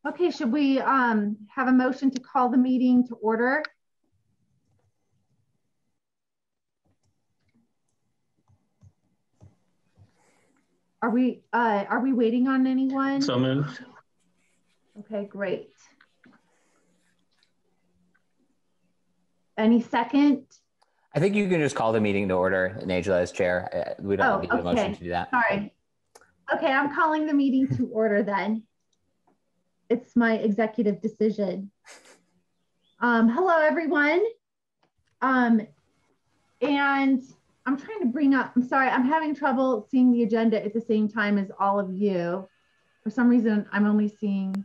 Okay, should we have a motion to call the meeting to order? Are we waiting on anyone? So moved. Okay, great. Any second? I think you can just call the meeting to order, Angela, as chair. We don't need a motion to do that. Sorry. Okay, I'm calling the meeting to order then. It's my executive decision. Hello, everyone. And I'm trying to bring up, I'm sorry, I'm having trouble seeing the agenda at the same time as all of you. For some reason, I'm only seeing, I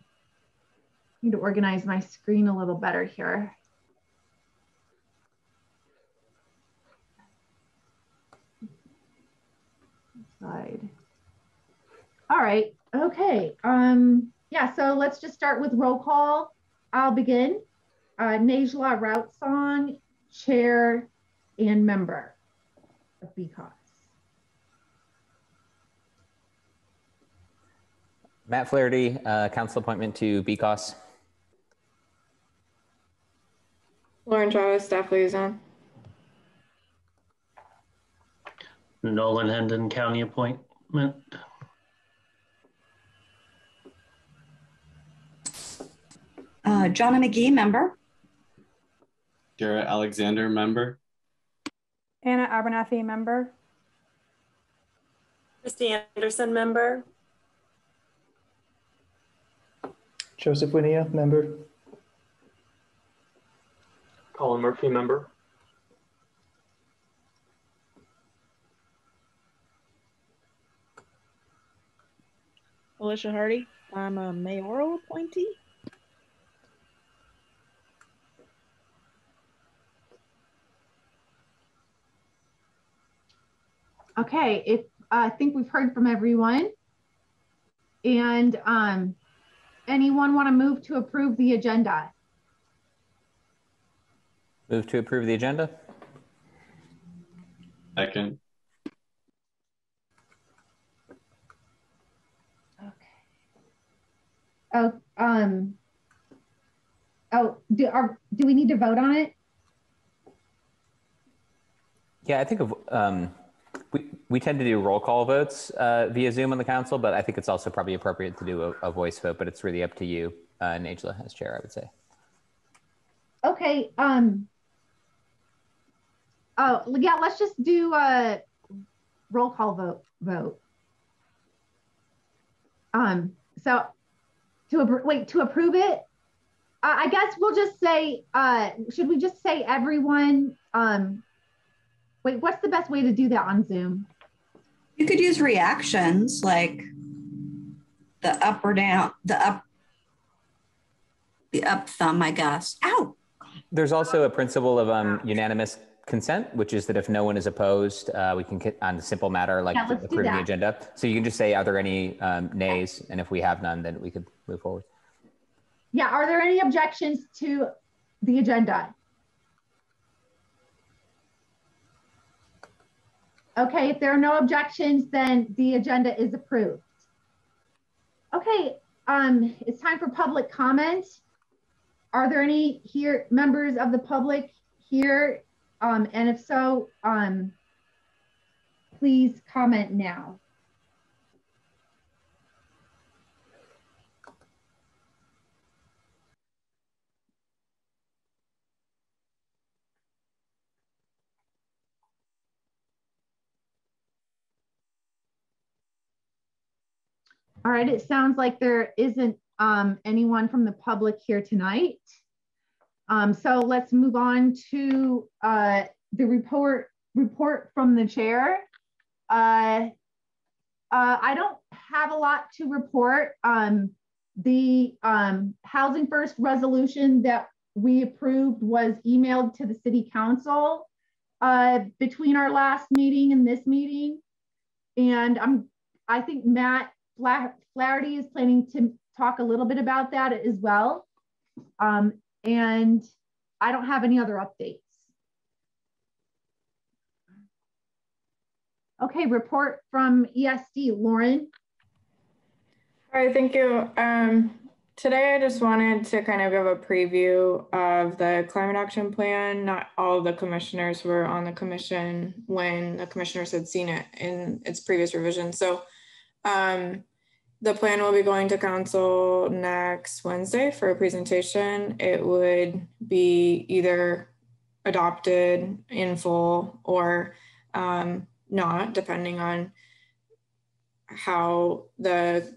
need to organize my screen a little better here. Slide. All right, okay. Yeah, so let's just start with roll call. I'll begin. Najla Routsong, chair and member of BCOS. Matt Flaherty, council appointment to BCOS. Lauren Travis, staff liaison. Nolan Hendon, county appointment. Jonna McGee, member. Garrett Alexander, member. Anna Abernathy, member. Christy Anderson, member. Joseph Winia, member. Colin Murphy, member. Alicia Hardy, I'm a mayoral appointee. Okay, I think we've heard from everyone. And anyone want to move to approve the agenda? Move to approve the agenda. Second. Okay. Do we need to vote on it? Yeah, I think we tend to do roll call votes via Zoom on the council, but I think it's also probably appropriate to do a voice vote, but it's really up to you, Najla, as chair, I would say. Okay. Oh, yeah, let's just do a roll call vote. So to approve it, I guess we'll just say, should we just say everyone, wait, what's the best way to do that on Zoom? You could use reactions like the up or down, the up thumb, I guess. Ow! There's also a principle of unanimous consent, which is that if no one is opposed, we can get on a simple matter like approving the agenda. So you can just say, are there any nays? And if we have none, then we could move forward. Yeah, are there any objections to the agenda? Okay, if there are no objections, then the agenda is approved. Okay, it's time for public comment. Are there any members of the public here? And if so, please comment now. All right, it sounds like there isn't anyone from the public here tonight. So let's move on to the report from the chair. I don't have a lot to report. The Housing First resolution that we approved was emailed to the city council between our last meeting and this meeting. And I think Matt Flaherty is planning to talk a little bit about that as well. And I don't have any other updates. Okay, report from ESD, Lauren. All right, thank you. Today, I just wanted to kind of give a preview of the climate action plan. Not all of the commissioners were on the commission when the commissioners had seen it in its previous revision. So the plan will be going to council next Wednesday for a presentation. It would be either adopted in full or not, depending on how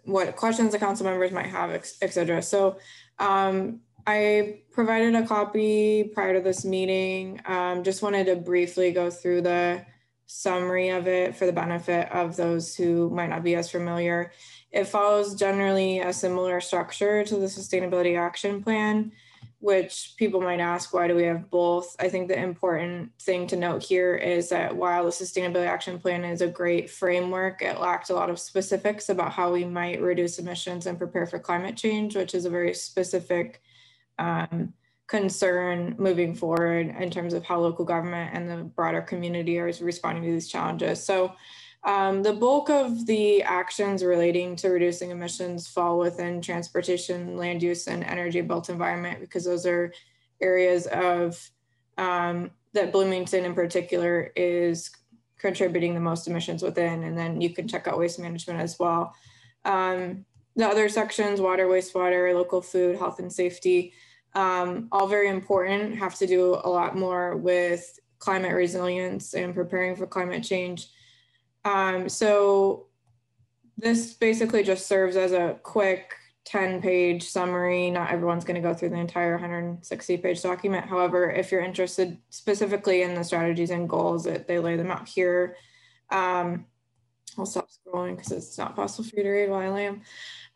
what questions the council members might have, etc. So I provided a copy prior to this meeting. Just wanted to briefly go through the summary of it for the benefit of those who might not be as familiar. It follows generally a similar structure to the Sustainability Action Plan, which people might ask, why do we have both? I think the important thing to note here is that while the Sustainability Action Plan is a great framework, it lacked a lot of specifics about how we might reduce emissions and prepare for climate change, which is a very specific concern moving forward in terms of how local government and the broader community are responding to these challenges. So the bulk of the actions relating to reducing emissions fall within transportation, land use, and energy built environment, because those are areas of that Bloomington in particular is contributing the most emissions within. And then you can check out waste management as well. The other sections, water, wastewater, local food, health and safety, all very important, have to do a lot more with climate resilience and preparing for climate change. So this basically just serves as a quick 10-page summary. Not everyone's going to go through the entire 160-page document. However, if you're interested specifically in the strategies and goals, they lay them out here. I'll stop scrolling because it's not possible for you to read while I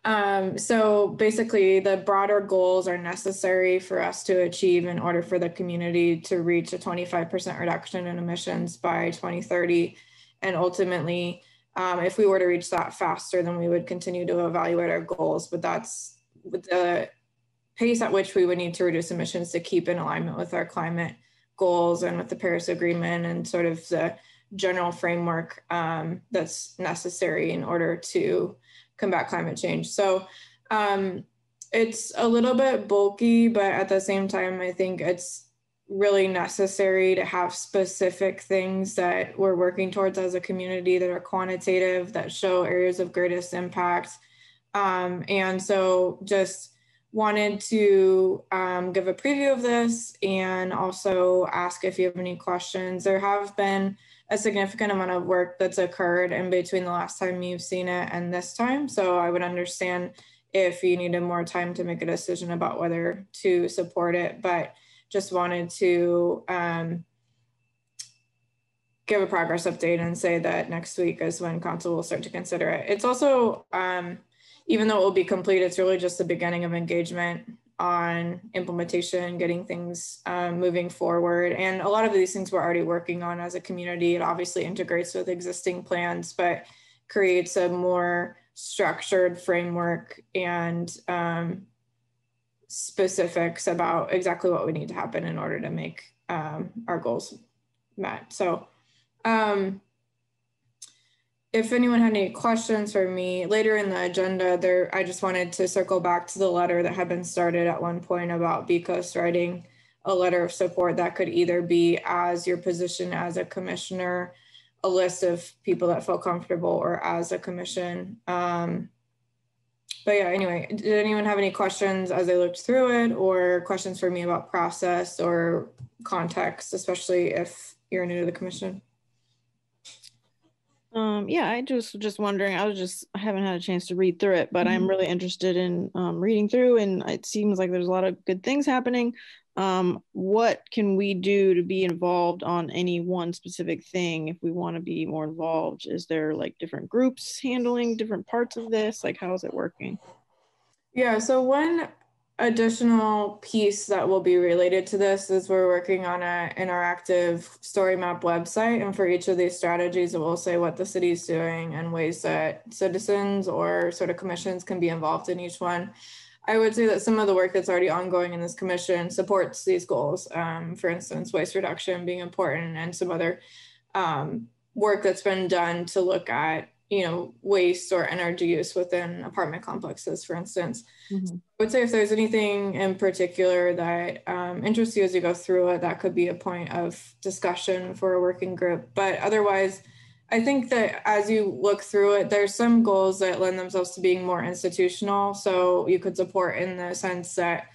am. So basically, the broader goals are necessary for us to achieve in order for the community to reach a 25% reduction in emissions by 2030. And ultimately, if we were to reach that faster, then we would continue to evaluate our goals. But that's the pace at which we would need to reduce emissions to keep in alignment with our climate goals and with the Paris Agreement and sort of the general framework that's necessary in order to combat climate change. So it's a little bit bulky, but at the same time, I think it's really necessary to have specific things that we're working towards as a community that are quantitative, that show areas of greatest impact. And so just wanted to give a preview of this and also ask if you have any questions. There have been a significant amount of work that's occurred in between the last time you've seen it and this time. So I would understand if you needed more time to make a decision about whether to support it, but just wanted to give a progress update and say that next week is when council will start to consider it. It's also, even though it will be complete, it's really just the beginning of engagement on implementation, getting things moving forward. And a lot of these things we're already working on as a community. It obviously integrates with existing plans, but creates a more structured framework and specifics about exactly what would need to happen in order to make our goals met. So if anyone had any questions for me later in the agenda, I just wanted to circle back to the letter that had been started at one point about BCOS writing a letter of support that could either be as your position as a commissioner, a list of people that felt comfortable, or as a commission. But yeah, anyway, did anyone have any questions as they looked through it, or questions for me about process or context, especially if you're new to the commission? Yeah, I just wondering, I haven't had a chance to read through it, but I'm really interested in reading through, and it seems like there's a lot of good things happening. What can we do to be involved on any one specific thing if we want to be more involved? Is there like different groups handling different parts of this? Like, how is it working? Yeah, so one additional piece that will be related to this is we're working on an interactive story map website, and for each of these strategies it will say what the city's doing and ways that citizens or sort of commissions can be involved in each one. I would say that some of the work that's already ongoing in this commission supports these goals. For instance, waste reduction being important, and some other work that's been done to look at waste or energy use within apartment complexes, for instance. I would say if there's anything in particular that interests you as you go through it, that could be a point of discussion for a working group. But otherwise, I think that as you look through it, there's some goals that lend themselves to being more institutional. So you could support in the sense that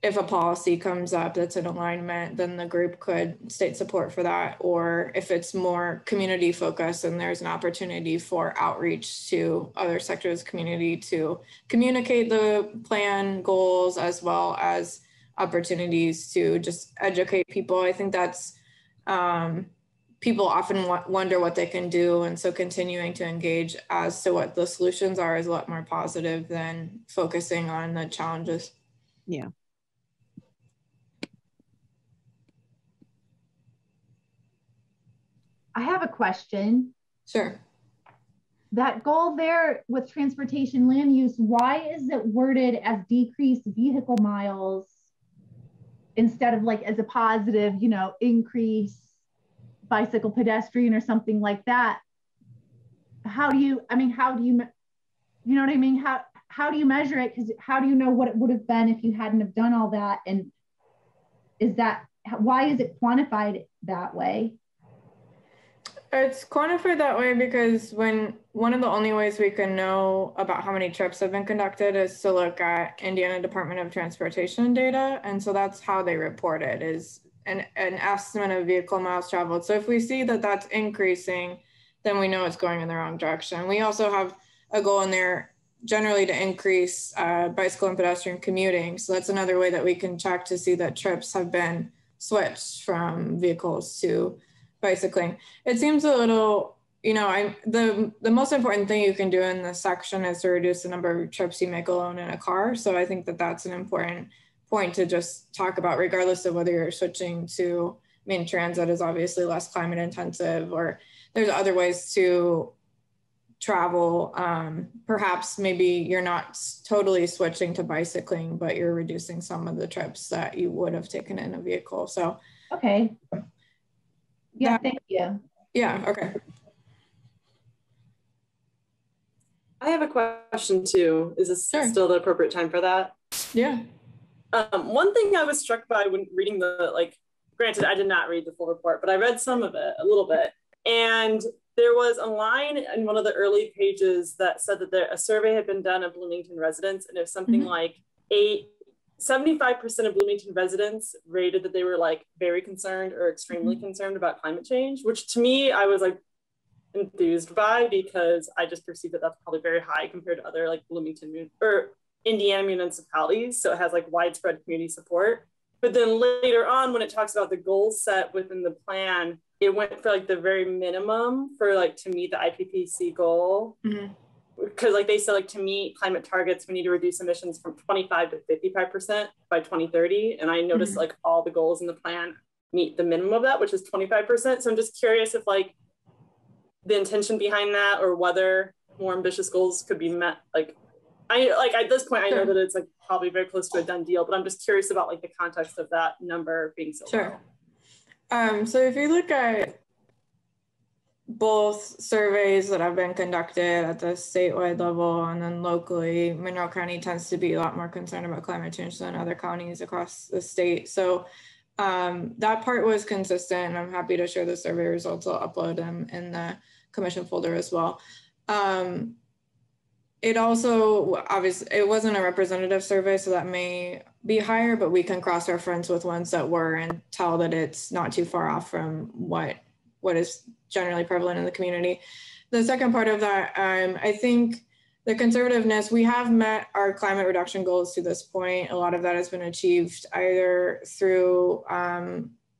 if a policy comes up that's in alignment, then the group could state support for that. Or if it's more community focused, and there's an opportunity for outreach to other sectors of the community to communicate the plan goals, as well as opportunities to just educate people. I think that's, people often wonder what they can do. And so continuing to engage as to what the solutions are is a lot more positive than focusing on the challenges. Yeah. I have a question. Sure. That goal there with transportation land use, why is it worded as decreased vehicle miles instead of like as a positive, increase bicycle pedestrian or something like that? How do you, you know what I mean? How do you measure it? Because how do you know what it would have been if you hadn't have done all that? And why is it quantified that way? It's quantified that way because one of the only ways we can know about how many trips have been conducted is to look at Indiana Department of Transportation data. And so that's how they report it, is an estimate of vehicle miles traveled. So if we see that that's increasing, then we know it's going in the wrong direction. We also have a goal in there generally to increase bicycle and pedestrian commuting. So that's another way that we can check to see that trips have been switched from vehicles to bicycling. It seems a little, the most important thing you can do in this section is to reduce the number of trips you make alone in a car. So I think that that's an important point to just talk about, regardless of whether you're switching to, transit is obviously less climate intensive, or there's other ways to travel. Perhaps maybe you're not totally switching to bicycling, but you're reducing some of the trips that you would have taken in a vehicle. So, okay. Yeah, thank you. Yeah, okay. I have a question too. Is this still the appropriate time for that? Yeah. One thing I was struck by when reading granted, I did not read the full report, but I read some of it, a little bit. And there was a line in one of the early pages that said that a survey had been done of Bloomington residents, and it was something like 75% of Bloomington residents rated that they were very concerned or extremely concerned about climate change, which to me, I was enthused by, because I just perceive that that's probably very high compared to other Bloomington or Indiana municipalities. So it has widespread community support. But then later on, when it talks about the goals set within the plan, it went for the very minimum for to meet the IPCC goal. Because they said to meet climate targets, we need to reduce emissions from 25 to 55% by 2030. And I noticed all the goals in the plan meet the minimum of that, which is 25%. So I'm just curious if the intention behind that, or whether more ambitious goals could be met. At this point, I know that it's probably very close to a done deal, but I'm just curious about the context of that number being so low. So if you look at both surveys that have been conducted at the statewide level and then locally, Monroe County tends to be a lot more concerned about climate change than other counties across the state. So that part was consistent, and I'm happy to share the survey results. I'll upload them in the commission folder as well. It also, obviously, it wasn't a representative survey, so that may be higher, but we can cross-reference with ones that were and tell that it's not too far off from what is generally prevalent in the community. The second part of that, I think the conservativeness, we have met our climate reduction goals to this point. A lot of that has been achieved either through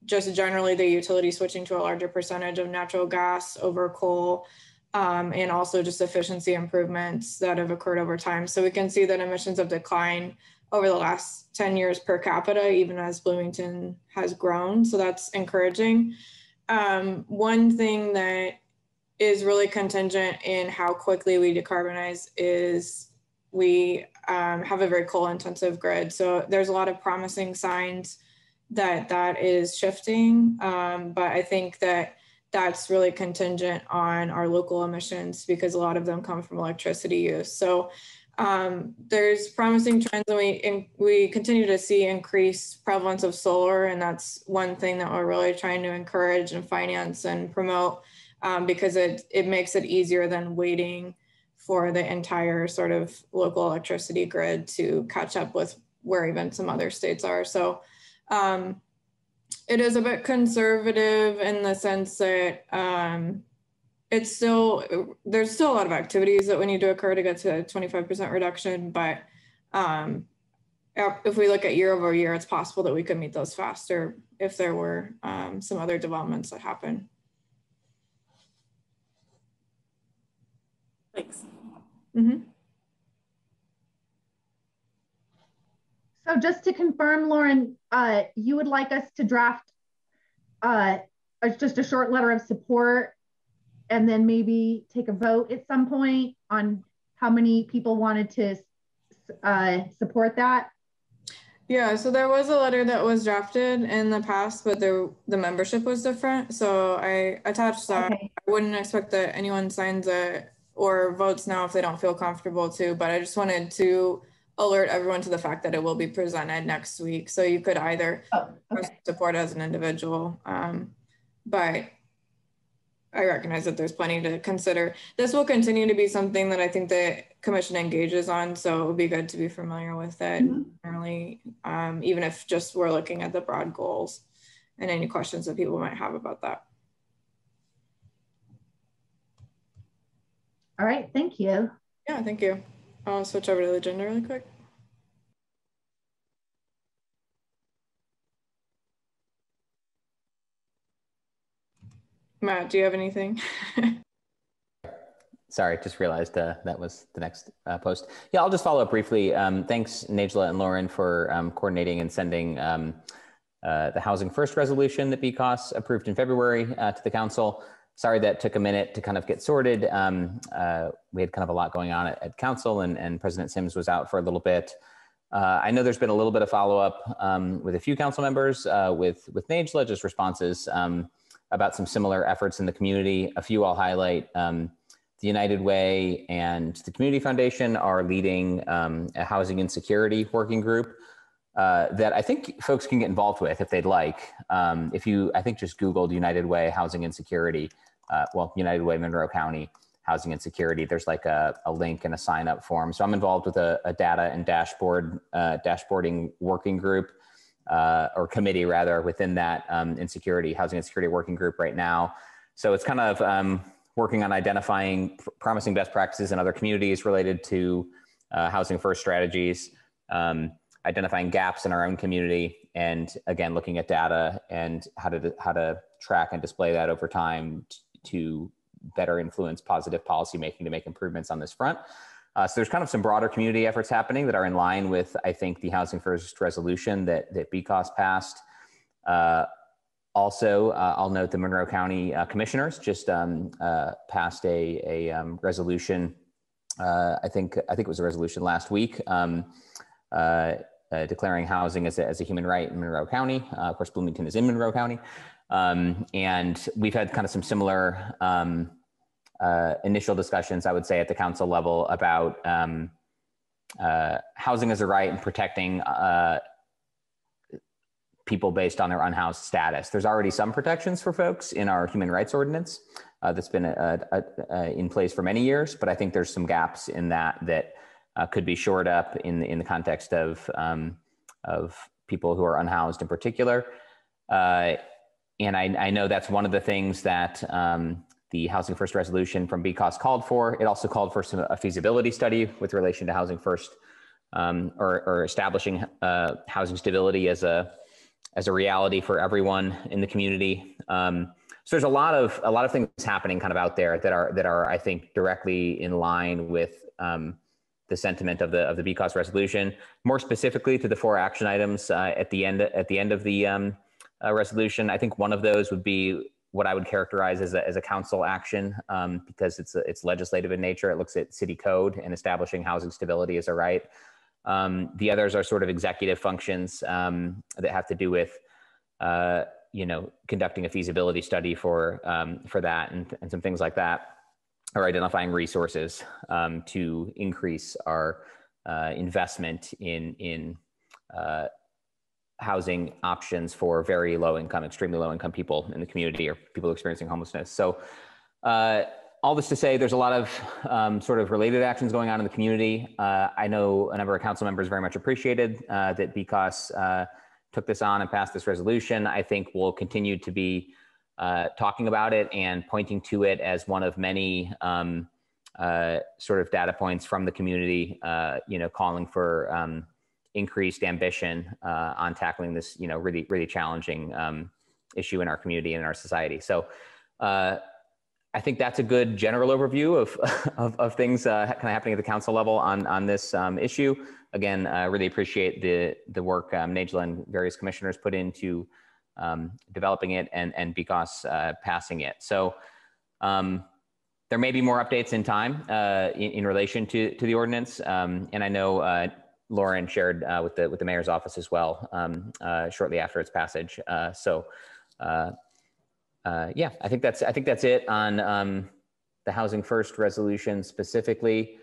just generally the utility switching to a larger percentage of natural gas over coal, and also just efficiency improvements that have occurred over time. So we can see that emissions have declined over the last 10 years per capita, even as Bloomington has grown. So that's encouraging. One thing that is really contingent in how quickly we decarbonize is we have a very coal intensive grid. So there's a lot of promising signs that that is shifting. But I think that that's really contingent on our local emissions because a lot of them come from electricity use. So there's promising trends, and we continue to see increased prevalence of solar, and that's one thing that we're really trying to encourage and finance and promote because it makes it easier than waiting for the entire sort of local electricity grid to catch up with where even some other states are. So it is a bit conservative in the sense that there's still a lot of activities that would need to occur to get to a 25% reduction. But if we look at year over year, it's possible that we could meet those faster if there were some other developments that happen. Thanks. Mm-hmm. So just to confirm, Lauren, you would like us to draft just a short letter of support and then maybe take a vote at some point on how many people wanted to support that? Yeah, so there was a letter that was drafted in the past, but the membership was different. So I attached that. Okay. I wouldn't expect that anyone signs it or votes now if they don't feel comfortable to, but I just wanted to alert everyone to the fact that it will be presented next week. So you could either support as an individual, but I recognize that there's plenty to consider. This will continue to be something that I think the commission engages on, so it would be good to be familiar with it generally, even if just we're looking at the broad goals and any questions that people might have about that. All right, thank you. Yeah, thank you. I'll switch over to the agenda really quick. Matt, do you have anything? Sorry, just realized that was the next post. Yeah, I'll just follow up briefly. Thanks, Najla and Lauren, for coordinating and sending the Housing First resolution that BCOS approved in February to the council. Sorry that took a minute to kind of get sorted. We had kind of a lot going on at council, and President Sims was out for a little bit. I know there's been a little bit of follow-up with a few council members with Najla, just responses about some similar efforts in the community. A few I'll highlight. The United Way and the Community Foundation are leading a housing insecurity working group that I think folks can get involved with if they'd like. If you, I think just Googled United Way housing insecurity, United Way Monroe County housing insecurity, there's like a link and a sign up form. So I'm involved with a data and dashboarding working group or committee rather within that housing insecurity working group right now. So it's kind of working on identifying promising best practices in other communities related to housing first strategies, identifying gaps in our own community, and again, looking at data and how to track and display that over time to better influence positive policymaking to make improvements on this front. So there's kind of some broader community efforts happening that are in line with, I think, the Housing First resolution that BCOS passed. Also, I'll note the Monroe County commissioners just passed a resolution. I think it was a resolution last week declaring housing as a human right in Monroe County. Of course, Bloomington is in Monroe County. And we've had kind of some similar initial discussions, I would say, at the council level about housing as a right and protecting people based on their unhoused status. There's already some protections for folks in our human rights ordinance that's been in place for many years, but I think there's some gaps in that could be shored up in the context of people who are unhoused in particular. And I know that's one of the things that the Housing First resolution from BCOS called for. It also called for a feasibility study with relation to Housing First or establishing housing stability as a reality for everyone in the community. So there's a lot of things happening kind of out there that are I think directly in line with the sentiment of the BCOS resolution. More specifically to the 4 action items at the end of the resolution, I think one of those would be what I would characterize as a council action because it's legislative in nature. It looks at city code and establishing housing stability as a right. The others are sort of executive functions that have to do with conducting a feasibility study for that and some things like that, or identifying resources to increase our investment in housing options for very low income, extremely low income people in the community or people experiencing homelessness. So all this to say, there's a lot of sort of related actions going on in the community. I know a number of council members very much appreciated that BCOS took this on and passed this resolution. I think we'll continue to be talking about it and pointing to it as one of many sort of data points from the community, calling for increased ambition on tackling this, really, really challenging issue in our community and in our society. So I think that's a good general overview of things kind of happening at the council level on this issue. Again, I really appreciate the work Najla and various commissioners put into developing it and BCOS passing it. So there may be more updates in time in relation to the ordinance. And I know Lauren shared with the mayor's office as well shortly after its passage. Yeah, I think that's it on the Housing First resolution specifically.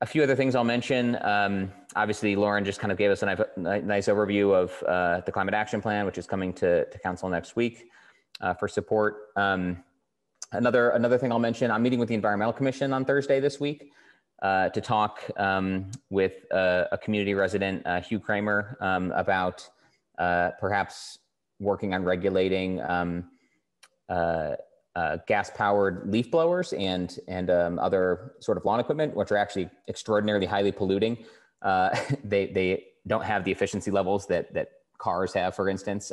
A few other things I'll mention. Obviously, Lauren just kind of gave us a nice overview of the Climate Action Plan, which is coming to council next week for support. Another thing I'll mention, I'm meeting with the Environmental Commission on Thursday this week to talk with a community resident, Hugh Kramer, about perhaps working on regulating gas-powered leaf blowers and other sort of lawn equipment, which are actually extraordinarily highly polluting. They don't have the efficiency levels that cars have, for instance,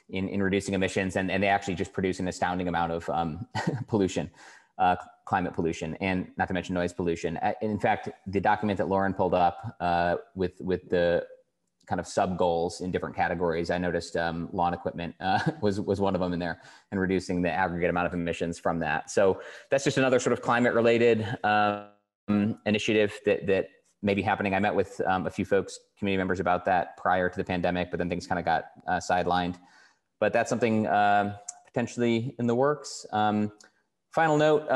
in reducing emissions, and they actually just produce an astounding amount of pollution, climate pollution, and not to mention noise pollution. In fact, the document that Lauren pulled up with the kind of sub goals in different categories, I noticed lawn equipment was one of them in there, and reducing the aggregate amount of emissions from that. So that's just another sort of climate related initiative that may be happening. I met with a few folks, community members, about that prior to the pandemic, but then things kind of got sidelined. But that's something potentially in the works. Final note,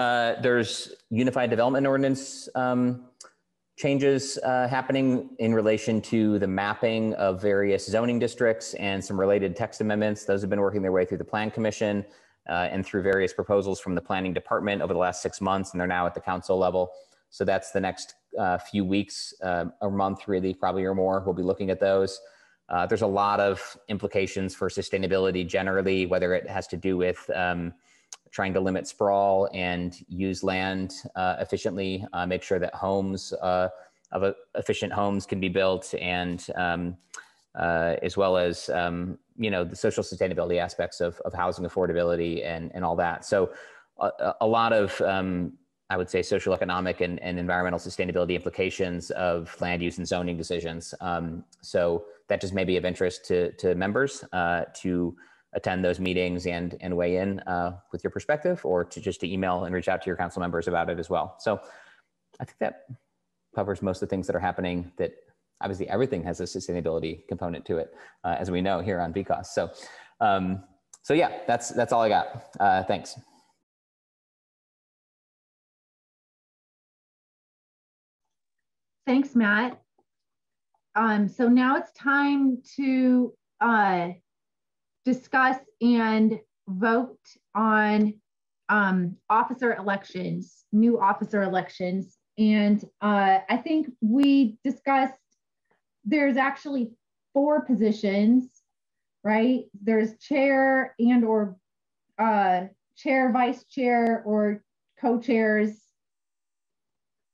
there's Unified Development Ordinance changes happening in relation to the mapping of various zoning districts and some related text amendments. Those have been working their way through the Plan Commission and through various proposals from the Planning Department over the last 6 months, and they're now at the council level. So that's the next few weeks, a month really, probably or more. We'll be looking at those. There's a lot of implications for sustainability generally, whether it has to do with trying to limit sprawl and use land efficiently, make sure that homes efficient homes can be built, and as well as the social sustainability aspects of housing affordability and all that. So a lot of I would say social economic and environmental sustainability implications of land use and zoning decisions. So that just may be of interest to members to attend those meetings and weigh in with your perspective, or to email and reach out to your council members about it as well. So I think that covers most of the things that are happening. That obviously everything has a sustainability component to it, as we know here on BCOS. So yeah, that's all I got. Thanks. Thanks, Matt. So now it's time to discuss and vote on officer elections, new officer elections. And I think we discussed there's actually 4 positions, right? There's chair and or chair, vice chair, or co-chairs,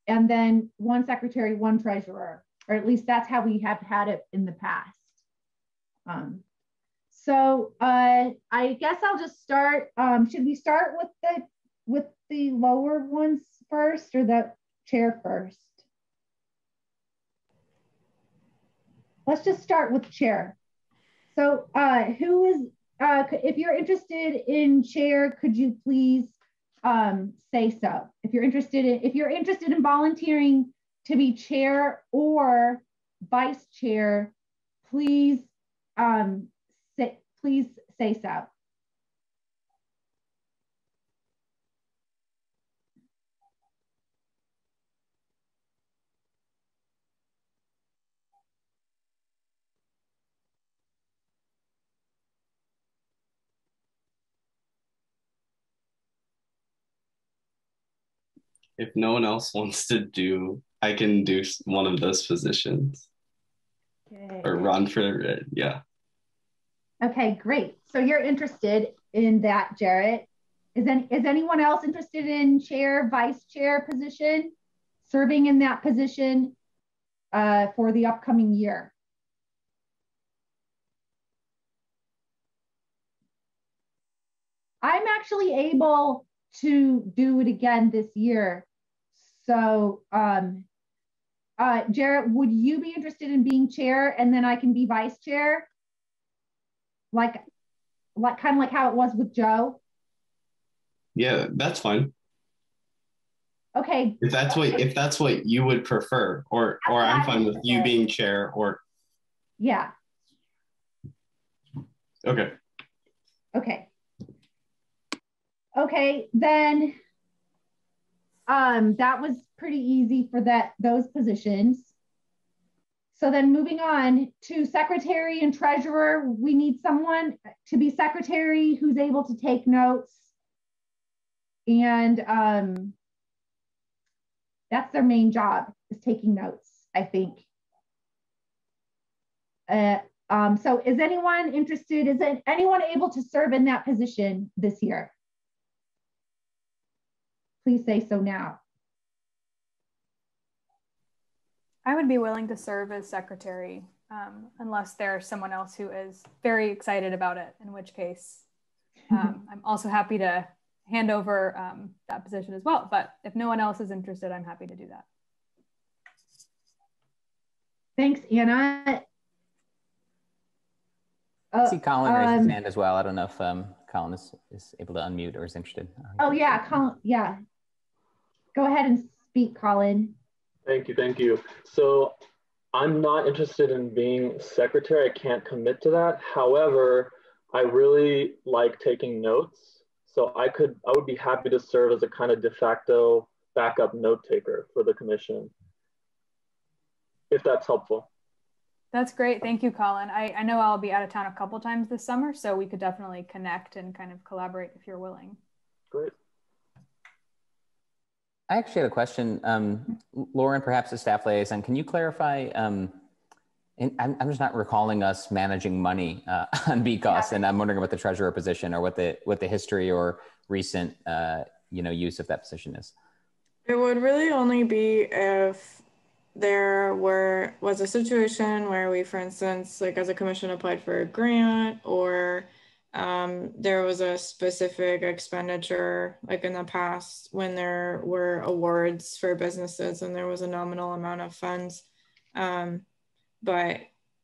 and then 1 secretary, 1 treasurer, or at least that's how we have had it in the past. So I guess I'll just start. Should we start with the lower ones first, or the chair first? Let's just start with chair. So who is, if you're interested in chair, could you please say so? If you're interested in volunteering to be chair or vice chair, please please say so. If no one else wants to do, I can do one of those positions. Okay. Or run for it, yeah. Okay, great. So you're interested in that, Jarrett. Is anyone else interested in chair, vice chair position, serving in that position for the upcoming year? I'm actually able to do it again this year. So, Jarrett, would you be interested in being chair and then I can be vice chair? Like kind of like how it was with Joe? Yeah, that's fine. Okay. If that's what you would prefer, or I'm fine with you being chair, or yeah. Okay. Okay. Okay, then that was pretty easy for those positions. So then moving on to secretary and treasurer, we need someone to be secretary who's able to take notes. And that's their main job, is taking notes, I think. So is anyone interested? Is anyone able to serve in that position this year? Please say so now. I would be willing to serve as secretary unless there's someone else who is very excited about it, in which case I'm also happy to hand over that position as well. But if no one else is interested, I'm happy to do that. Thanks, Anna. I see Colin raised his hand as well. I don't know if Colin is able to unmute or is interested. Oh yeah, Colin, yeah. Go ahead and speak, Colin. Thank you. So I'm not interested in being secretary. I can't commit to that. However, I really like taking notes. So I would be happy to serve as a kind of de facto backup note taker for the commission, if that's helpful. That's great. Thank you, Colin. I know I'll be out of town a couple times this summer, so we could definitely connect and kind of collaborate if you're willing. Great. I actually had a question. Lauren, perhaps the staff liaison, can you clarify, and I'm just not recalling us managing money on BCOS, and I'm wondering what the treasurer position or what the history or recent use of that position is. It would really only be if there was a situation where we, for instance, like as a commission applied for a grant, or there was a specific expenditure, like in the past when there were awards for businesses and there was a nominal amount of funds. But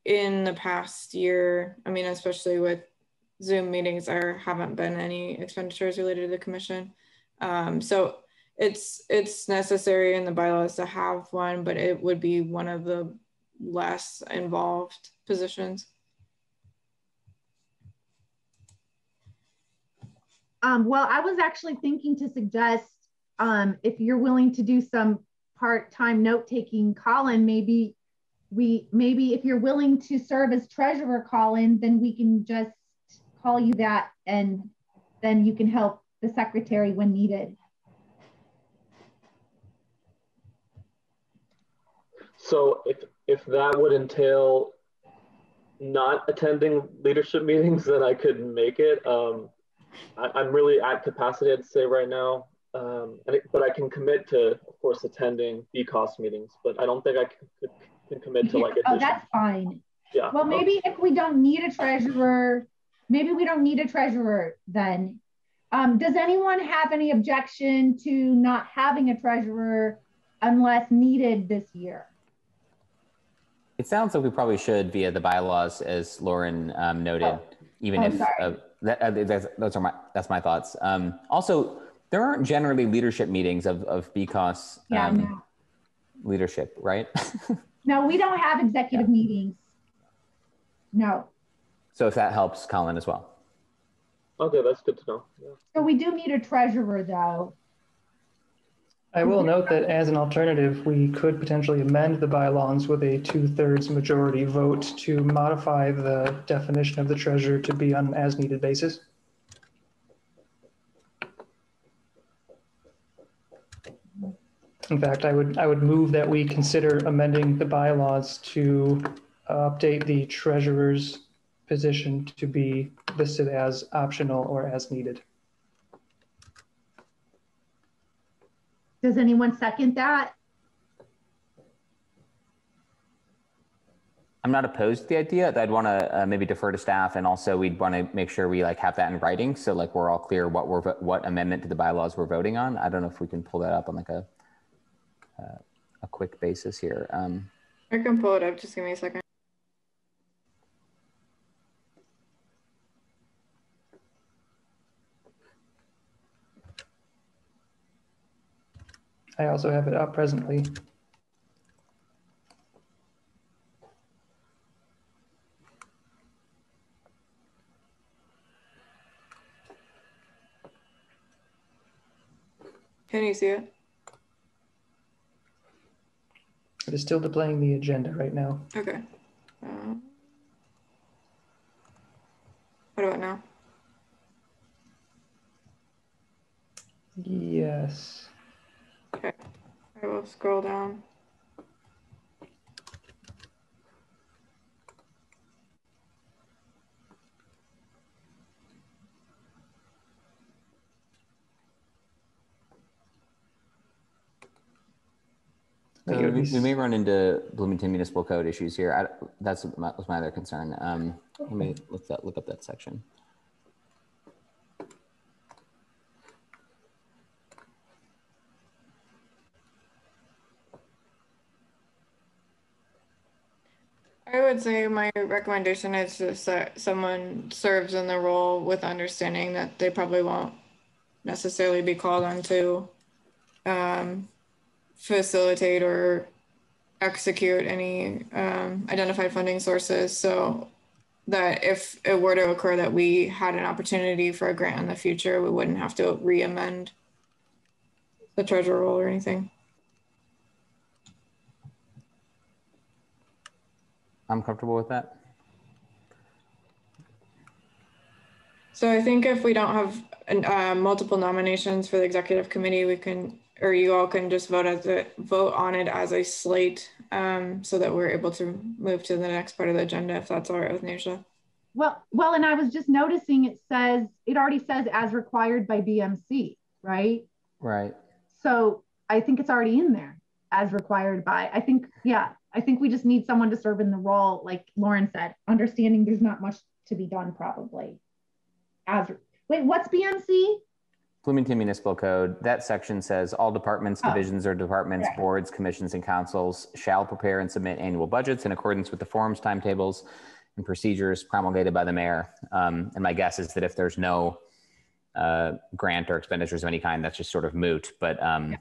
in the past year, I mean, especially with Zoom meetings, there haven't been any expenditures related to the commission. So it's necessary in the bylaws to have one, but it would be one of the less involved positions. Well, I was actually thinking to suggest if you're willing to do some part-time note-taking, Colin, maybe if you're willing to serve as treasurer, Colin, then we can just call you that, and then you can help the secretary when needed. So if that would entail not attending leadership meetings, then I could make it. I'm really at capacity, I'd say right now, but I can commit to, of course, attending BCOS meetings, but I don't think I can commit to like oh, that's fine. Yeah. Well, maybe if we don't need a treasurer, maybe we don't need a treasurer then. Does anyone have any objection to not having a treasurer unless needed this year? It sounds like we probably should via the bylaws, as Lauren noted, that's my thoughts. Also, there aren't generally leadership meetings of BCOS leadership, right? No, we don't have executive meetings. No. So if that helps Colin as well. Okay, that's good to know. Yeah. So we do need a treasurer though. I will note that as an alternative, we could potentially amend the bylaws with a 2/3 majority vote to modify the definition of the treasurer to be on an as-needed basis. In fact, I would move that we consider amending the bylaws to update the treasurer's position to be listed as optional or as needed. Does anyone second that? I'm not opposed to the idea. I'd want to maybe defer to staff, and also we'd want to make sure we like have that in writing, so like we're all clear what amendment to the bylaws we're voting on. I don't know if we can pull that up on like a quick basis here. I can pull it up. Just give me a second. I also have it up presently. Can you see it? It is still displaying the agenda right now. Okay. What about now? Yes. Okay. I will scroll down. So we may run into Bloomington Municipal Code issues here. That was my other concern. Let me look up that section. I would say my recommendation is just that someone serves in the role with understanding that they probably won't necessarily be called on to facilitate or execute any identified funding sources, so that if it were to occur that we had an opportunity for a grant in the future, we wouldn't have to re-amend the treasurer role or anything. I'm comfortable with that. So I think if we don't have multiple nominations for the executive committee, we can, or you all can just vote on it as a slate, so that we're able to move to the next part of the agenda, if that's all right with Nisha. Well, and I was just noticing it already says as required by BMC, right? Right. So I think it's already in there as required by, I think we just need someone to serve in the role, like Lauren said, understanding there's not much to be done probably. Wait, what's BMC? Bloomington Municipal Code. That section says all departments, divisions, or departments, boards, commissions, and councils shall prepare and submit annual budgets in accordance with the forms, timetables, and procedures promulgated by the mayor. And my guess is that if there's no grant or expenditures of any kind, that's just sort of moot. But I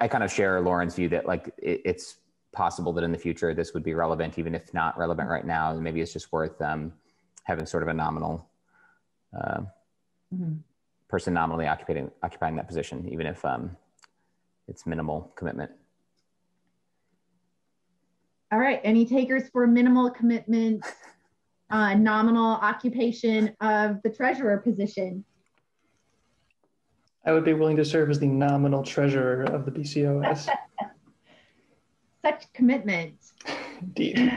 kind of share Lauren's view that like it's possible that in the future this would be relevant, even if not relevant right now. And maybe it's just worth having sort of a nominal person nominally occupying that position, even if it's minimal commitment. All right, any takers for minimal commitment, nominal occupation of the treasurer position? I would be willing to serve as the nominal treasurer of the BCOS. Such commitment. Indeed.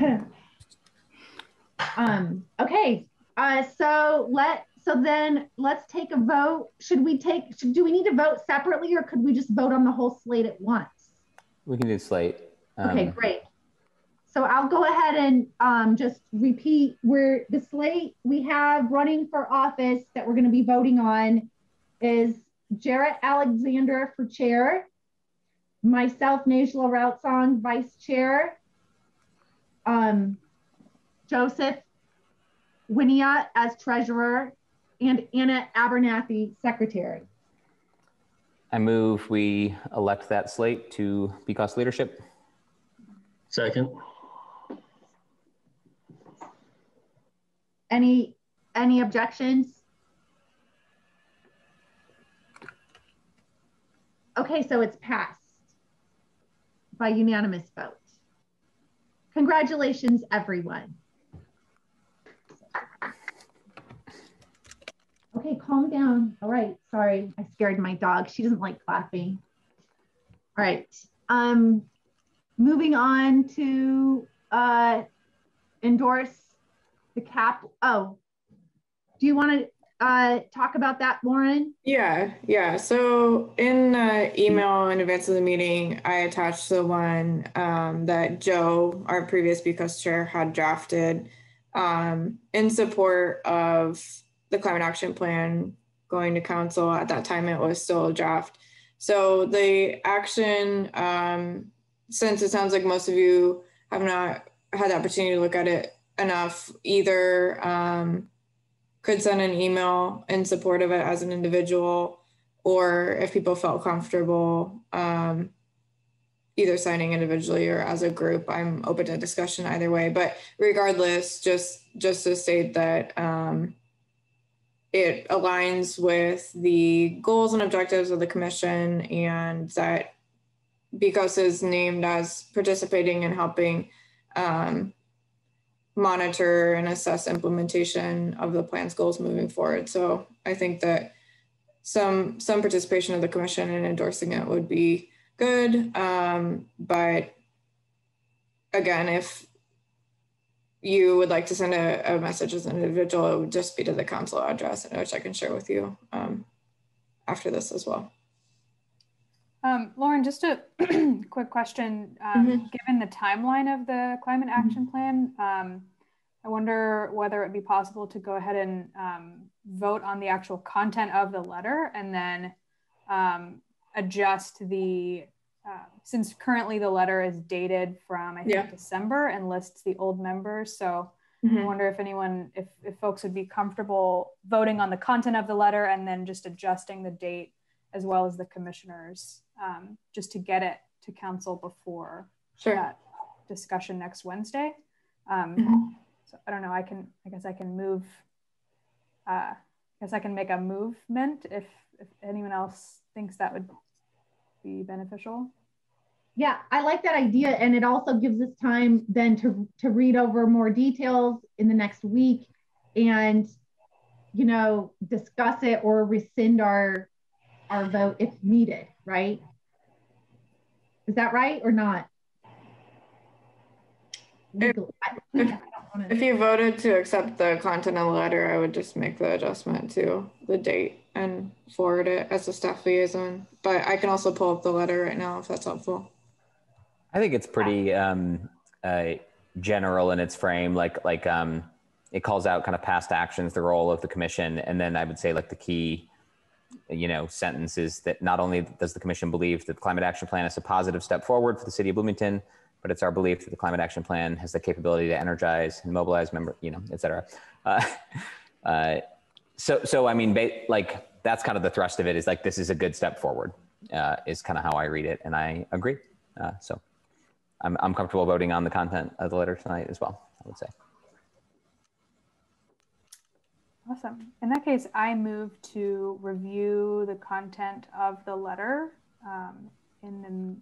Okay, so then let's take a vote. Do we need to vote separately, or could we just vote on the whole slate at once? We can do slate. Okay, great. So I'll go ahead and just repeat where the slate we have running for office that we're going to be voting on is Jarrett Alexander for chair, myself, Najla Routsong, vice chair, Joseph Winia as treasurer, and Anna Abernathy, secretary. I move we elect that slate to BCOS leadership. Second. Any objections? Okay, so it's passed by unanimous vote. Congratulations, everyone. Okay, calm down. All right, sorry, I scared my dog. She doesn't like clapping. All right, moving on to endorse the cap. Oh, do you want to talk about that, Lauren? Yeah. So in the email in advance of the meeting, I attached the one that Joe, our previous BCUS chair, had drafted in support of the climate action plan going to council. At that time, it was still a draft. So the action, since it sounds like most of you have not had the opportunity to look at it enough, either could send an email in support of it as an individual, or if people felt comfortable either signing individually or as a group, I'm open to discussion either way. But regardless, just to state that it aligns with the goals and objectives of the commission, and that BCUS is named as participating and helping monitor and assess implementation of the plan's goals moving forward. So I think that some participation of the commission in endorsing it would be good. But again, if you would like to send a message as an individual, it would just be to the council address, which I can share with you after this as well. Lauren, just a quick question. Given the timeline of the climate action plan, I wonder whether it'd be possible to go ahead and vote on the actual content of the letter and then adjust the, since currently the letter is dated from, I think, December and lists the old members. So I wonder if anyone, if folks would be comfortable voting on the content of the letter and then just adjusting the date as well as the commissioners, just to get it to council before that discussion next Wednesday. So I don't know, I guess I can move, I guess I can make a movement if anyone else thinks that would be beneficial. Yeah, I like that idea. And it also gives us time then to read over more details in the next week and, you know, discuss it or rescind our vote if needed, right? Is that right or not? If you voted to accept the content of the letter, I would just make the adjustment to the date and forward it as a staff liaison. But I can also pull up the letter right now if that's helpful. I think it's pretty general in its frame, like it calls out kind of past actions, the role of the commission, and then I would say like the key, you know, sentence is that not only does the commission believe that the climate action plan is a positive step forward for the city of Bloomington, but it's our belief that the climate action plan has the capability to energize and mobilize member, you know, et cetera. So I mean, like that's kind of the thrust of it, is like, this is a good step forward, is kind of how I read it. And I agree. So I'm comfortable voting on the content of the letter tonight as well, I would say. Awesome. In that case, I move to review the content of the letter in the,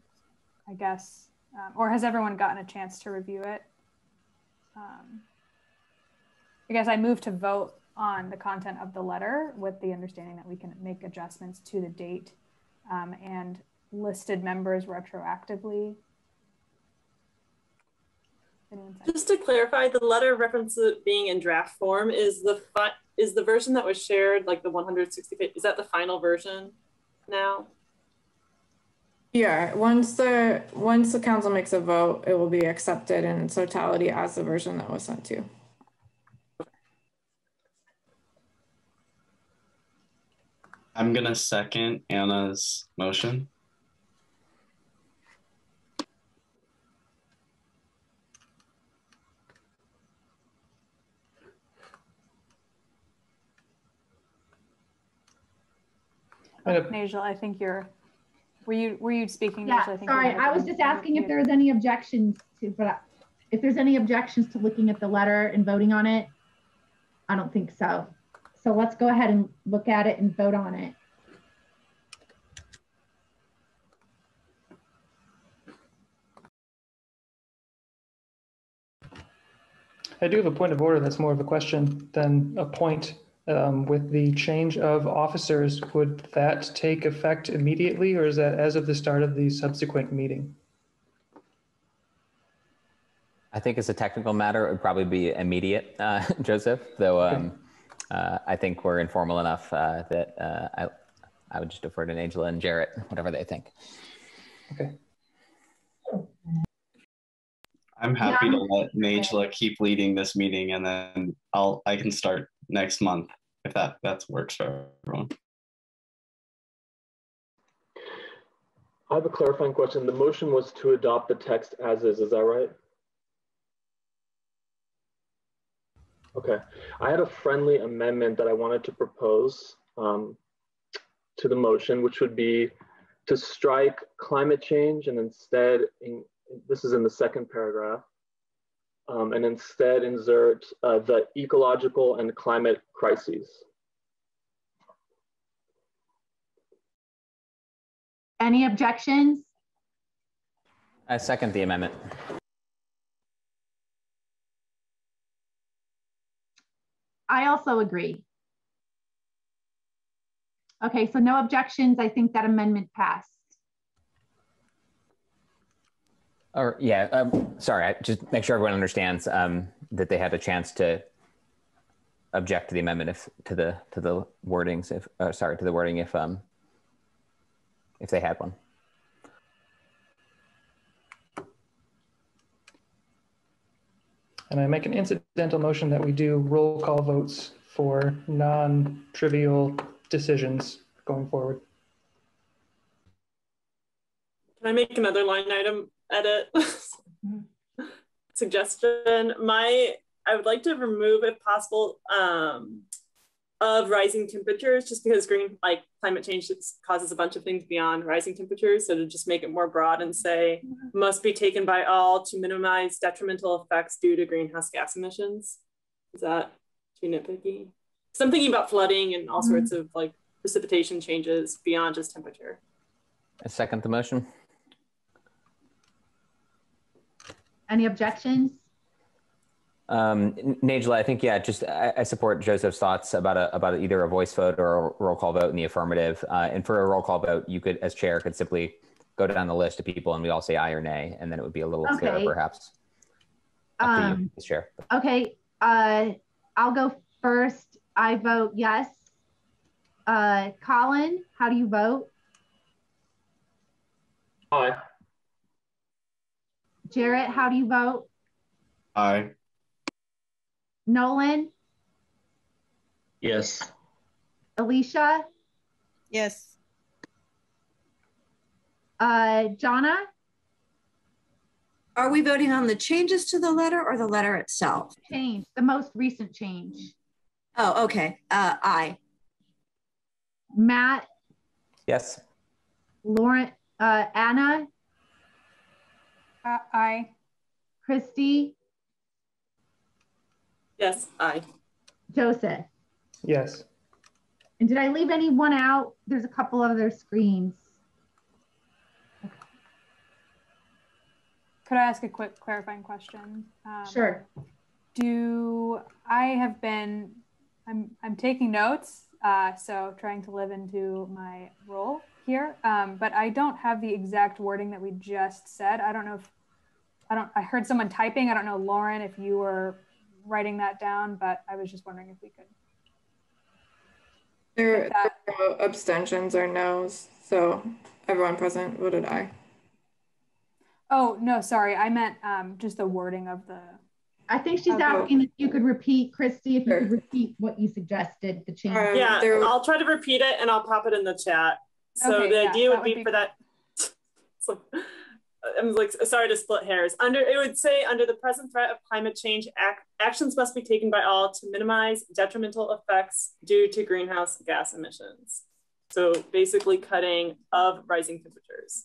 I guess, or has everyone gotten a chance to review it? I guess I move to vote on the content of the letter with the understanding that we can make adjustments to the date and listed members retroactively. Just to clarify, the letter references it being in draft form. Is the version that was shared, like the 160 page, is that the final version now? Yeah, once the council makes a vote, it will be accepted in its totality as the version that was sent to you. I'm gonna second Anna's motion. Najal, I think you're, were you speaking? Yeah, Najal? I think sorry, I was just asking if there was any objections to, but if there's any objections to looking at the letter and voting on it. I don't think so. So let's go ahead and look at it and vote on it. I do have a point of order that's more of a question than a point. With the change of officers, would that take effect immediately, or is that as of the start of the subsequent meeting? I think as a technical matter, it would probably be immediate, Joseph, though okay. I think we're informal enough that I would just defer to Angela and Jarrett, whatever they think. Okay. I'm happy to let Angela keep leading this meeting, and then I can start next month if that works for everyone. I have a clarifying question. The motion was to adopt the text as is that right? Okay. I had a friendly amendment that I wanted to propose to the motion, which would be to strike climate change and instead, this is in the second paragraph, and instead insert the ecological and climate crises. Any objections? I second the amendment. I also agree. Okay, so no objections. I think that amendment passed. Or yeah, sorry, I just make sure everyone understands that they had a chance to object to the amendment to the wordings to the wording if they had one. And I make an incidental motion that we do roll call votes for non-trivial decisions going forward. Can I make another line item edit? Suggestion. I would like to remove, if possible, of rising temperatures, just because climate change causes a bunch of things beyond rising temperatures. So to just make it more broad and say must be taken by all to minimize detrimental effects due to greenhouse gas emissions. Is that too nitpicky? So I'm thinking about flooding and all sorts of precipitation changes beyond just temperature. I second the motion. Any objections? Najla, I think, yeah, just I support Joseph's thoughts about either a voice vote or a roll call vote in the affirmative. And for a roll call vote, you could, as chair, could simply go down the list of people and we all say aye or nay, and then it would be a little clearer, perhaps. Up to you, as chair. Okay, I'll go first. I vote yes. Colin, how do you vote? Aye. Jarrett, how do you vote? Aye. Nolan? Yes. Alicia? Yes. Jonna? Are we voting on the changes to the letter or the letter itself? Change, the most recent change. Oh, okay. Aye. Matt? Yes. Lauren? Anna? Aye. Christy? Yes, aye. Joseph? Yes. And did I leave anyone out? There's a couple other screens. Okay. Could I ask a quick clarifying question? Sure. I'm taking notes, so trying to live into my role here, but I don't have the exact wording that we just said. I don't know if, I heard someone typing. I don't know, Lauren, if you were writing that down, but I was just wondering if we could. There are no abstentions or no's, so everyone present voted aye. Oh, no, sorry. I meant just the wording of the. I think she's asking if you could repeat, Christy, if you could repeat what you suggested, the change. Yeah, I'll try to repeat it and I'll pop it in the chat. So okay, the idea would be for that. I'm sorry to split hairs. It would say under the present threat of climate change, actions must be taken by all to minimize detrimental effects due to greenhouse gas emissions. So basically cutting of rising temperatures.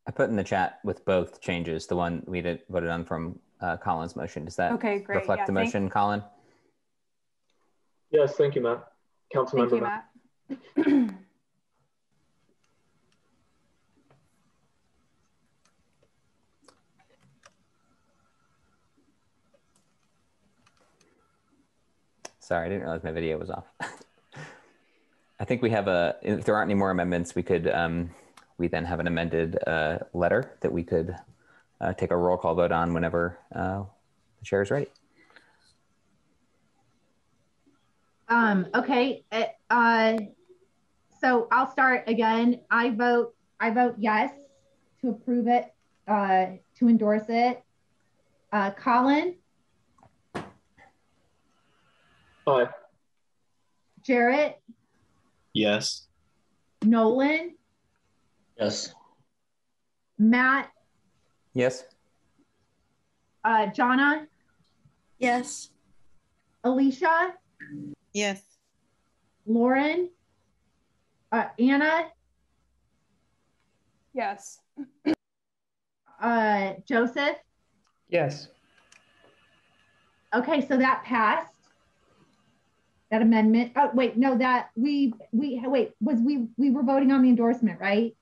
I put in the chat with both changes, the one we voted on from Colin's motion. Does that Okay, great. reflect Yeah, the motion, Colin? Yes, thank you, Matt. Councilmember Matt. Sorry, I didn't realize my video was off. I think we have if there aren't any more amendments, we could, we then have an amended letter that we could take a roll call vote on whenever the chair is ready. Okay. So I'll start again. I vote yes to approve it, to endorse it. Colin? Aye. Jarrett? Yes. Nolan? Yes. Matt? Yes. Jonna? Yes. Alicia? Yes. Lauren? Anna? Yes. Joseph? Yes. Okay, so that passed. That amendment. Oh, wait, no, that we were voting on the endorsement, right?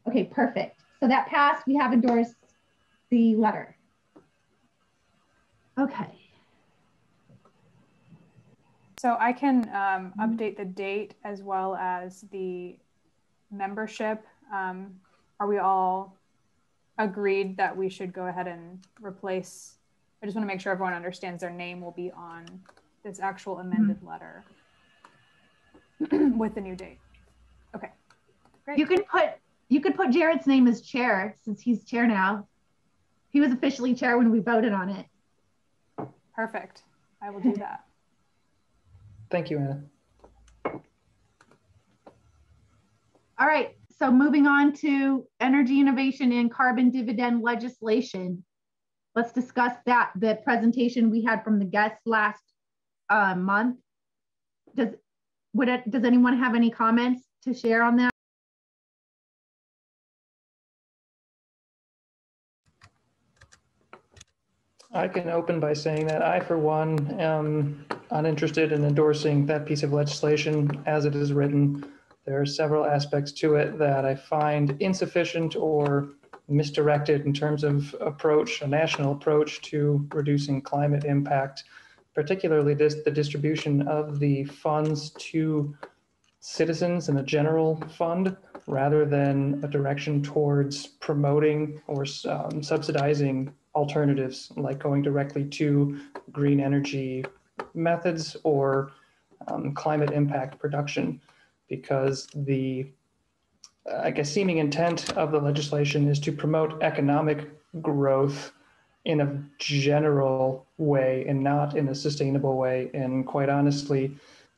Okay, perfect. So that passed. We have endorsed the letter. Okay. So I can update the date as well as the membership. Are we all agreed that we should go ahead and replace? I just want to make sure everyone understands their name will be on this actual amended letter with the new date. Okay, great. You could put Jared's name as chair since he's chair now. He was officially chair when we voted on it. Perfect. I will do that. Thank you, Anna. All right, so moving on to energy innovation and carbon dividend legislation. Let's discuss that, the presentation we had from the guests last month. Does anyone have any comments to share on that? I can open by saying that I, for one, am uninterested in endorsing that piece of legislation as it is written. There are several aspects to it that I find insufficient or misdirected in terms of approach, a national approach to reducing climate impact, particularly the distribution of the funds to citizens in a general fund rather than a direction towards promoting or subsidizing alternatives like going directly to green energy methods or climate impact production, because the I guess seeming intent of the legislation is to promote economic growth in a general way and not in a sustainable way. And quite honestly,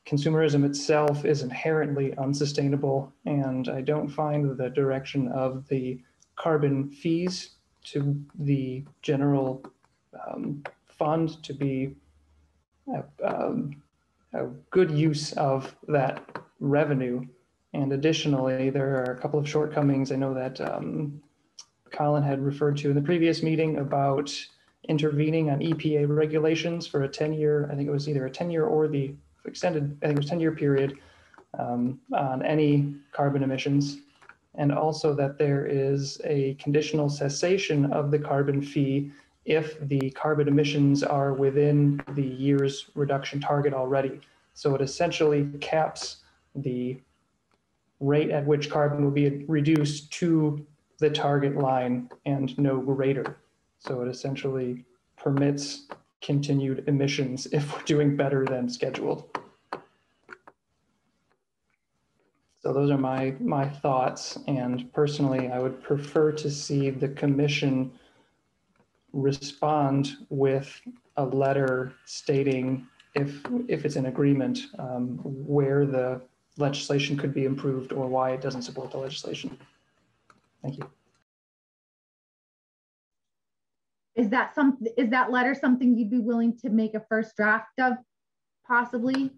consumerism itself is inherently unsustainable, and I don't find the direction of the carbon fees to the general fund to be a good use of that revenue. And additionally, there are a couple of shortcomings. I know that Colin had referred to in the previous meeting about intervening on EPA regulations for a 10-year, I think it was either a 10-year or the extended, I think it was 10-year period on any carbon emissions. And also that there is a conditional cessation of the carbon fee if the carbon emissions are within the year's reduction target already. So it essentially caps the rate at which carbon will be reduced to the target line and no greater. So it essentially permits continued emissions if we're doing better than scheduled. So those are my thoughts, and personally I would prefer to see the commission respond with a letter stating if it's in agreement where the legislation could be improved or why it doesn't support the legislation. Thank you. Is that letter something you'd be willing to make a first draft of, possibly?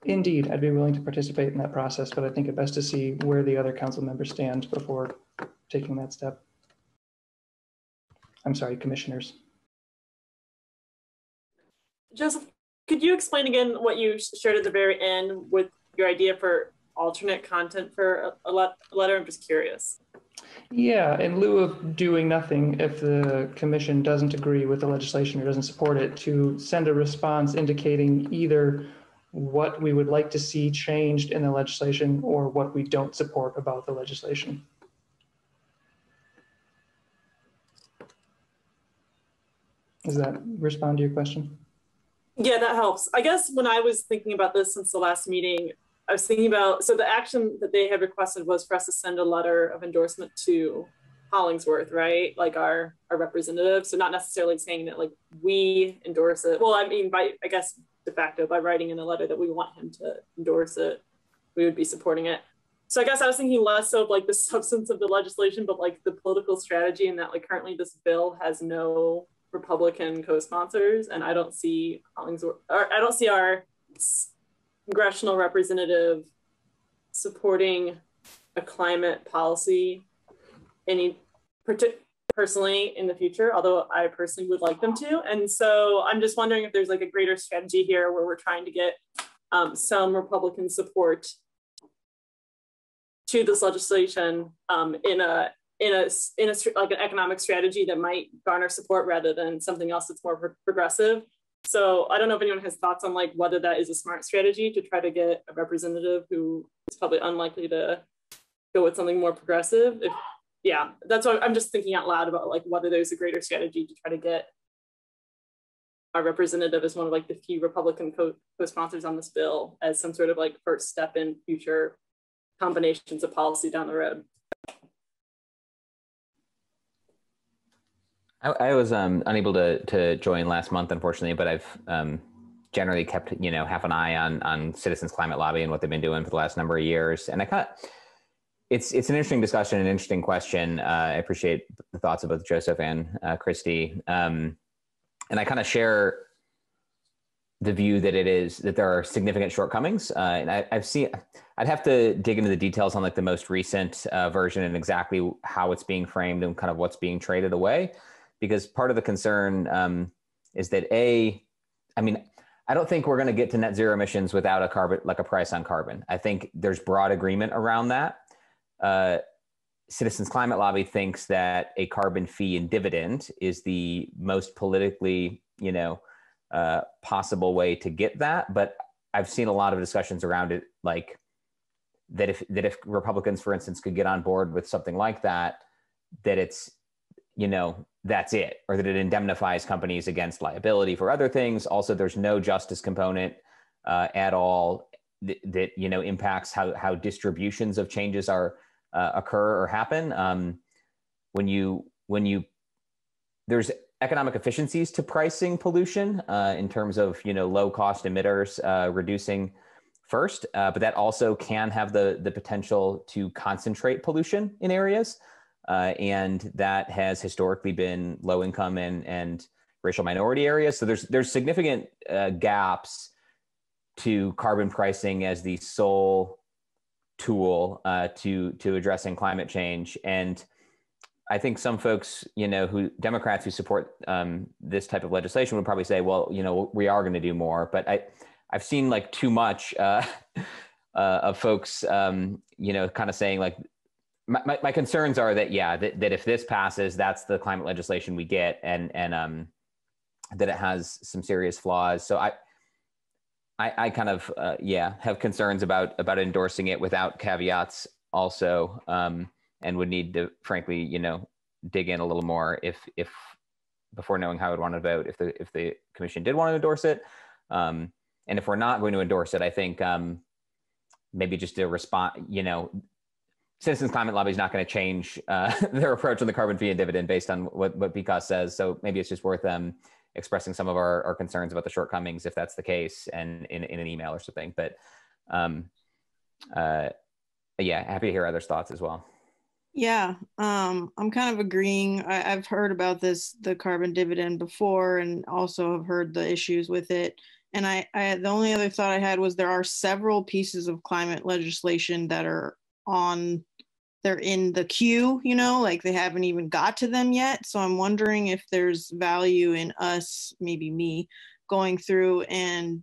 Indeed, I'd be willing to participate in that process, but I think it best to see where the other council members stand before taking that step. I'm sorry, commissioners. Joseph, could you explain again what you shared at the very end with your idea for alternate content for a letter? I'm just curious. Yeah, in lieu of doing nothing, if the commission doesn't agree with the legislation or doesn't support it, to send a response indicating either what we would like to see changed in the legislation or what we don't support about the legislation. Does that respond to your question? Yeah, that helps. I guess when I was thinking about this since the last meeting, I was thinking about, so the action that they had requested was for us to send a letter of endorsement to Hollingsworth, right? Like our representative. So not necessarily saying that like we endorse it. Well, I mean, by, I guess, de facto, by writing in a letter that we want him to endorse it, we would be supporting it. So I guess I was thinking less of like the substance of the legislation, but like the political strategy, and that like currently this bill has no Republican co-sponsors, and I don't see Hollingsworth, or I don't see our congressional representative supporting a climate policy personally in the future, although I personally would like them to. And so I'm just wondering if there's like a greater strategy here where we're trying to get some Republican support to this legislation in a like an economic strategy that might garner support rather than something else that's more progressive. So I don't know if anyone has thoughts on like whether that is a smart strategy to try to get a representative who is probably unlikely to go with something more progressive. Yeah, that's what I'm just thinking out loud about, like whether there's a greater strategy to try to get our representative as one of like the few Republican co-sponsors on this bill as some sort of like first step in future combinations of policy down the road. I was unable to join last month, unfortunately, but I've generally kept, half an eye on Citizens Climate Lobby and what they've been doing for the last number of years. And it's an interesting discussion, an interesting question. I appreciate the thoughts of both Joseph and Christy. And I kind of share the view that there are significant shortcomings. And I'd have to dig into the details on like the most recent version and exactly how it's being framed and kind of what's being traded away. Because part of the concern is that I don't think we're going to get to net zero emissions without a price on carbon. I think there's broad agreement around that. Citizens Climate Lobby thinks that a carbon fee and dividend is the most politically, possible way to get that. But I've seen a lot of discussions around it, like that if Republicans, for instance, could get on board with something like that, that it's, that's it, or that it indemnifies companies against liability for other things. Also, there's no justice component at all that impacts how distributions of changes occur or happen. There's economic efficiencies to pricing pollution in terms of low cost emitters reducing first, but that also can have the potential to concentrate pollution in areas. And that has historically been low income and racial minority areas. So there's significant gaps to carbon pricing as the sole tool to addressing climate change. And I think some folks, Democrats who support this type of legislation would probably say, well, we are going to do more. But I've seen like too much of folks, kind of saying like, my concerns are that, that if this passes, that's the climate legislation we get, and that it has some serious flaws. So I kind of, have concerns about endorsing it without caveats also, and would need to, frankly, dig in a little more if before knowing how I would want to vote if the commission did want to endorse it. And if we're not going to endorse it, I think maybe just to respond, Citizens Climate Lobby is not going to change their approach on the carbon fee and dividend based on what PCAS says. So maybe it's just worth expressing some of our concerns about the shortcomings, if that's the case, and in an email or something. But happy to hear others' thoughts as well. Yeah, I'm kind of agreeing. I've heard about the carbon dividend before, and also have heard the issues with it. And the only other thought I had was there are several pieces of climate legislation that are they're in the queue, you know, like they haven't even got to them yet. So I'm wondering if there's value in us, maybe me, going through and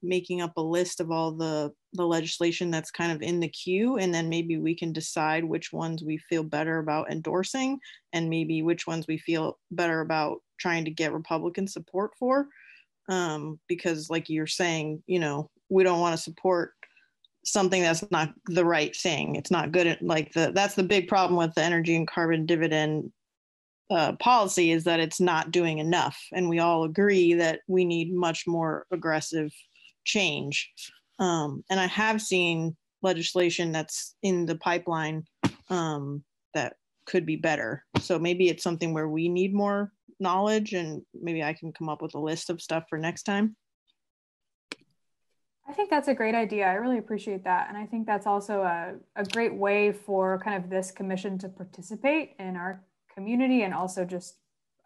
making up a list of all the legislation that's kind of in the queue, and then maybe we can decide which ones we feel better about endorsing and maybe which ones we feel better about trying to get Republican support for. Because like you're saying, you know, we don't want to support something that's not the right thing. It's not good. That's the big problem with the energy and carbon dividend policy, is that it's not doing enough. And we all agree that we need much more aggressive change. And I have seen legislation that's in the pipeline that could be better. So maybe it's something where we need more knowledge, and maybe I can come up with a list of stuff for next time. I think that's a great idea. I really appreciate that. And I think that's also a great way for kind of this commission to participate in our community, and also just,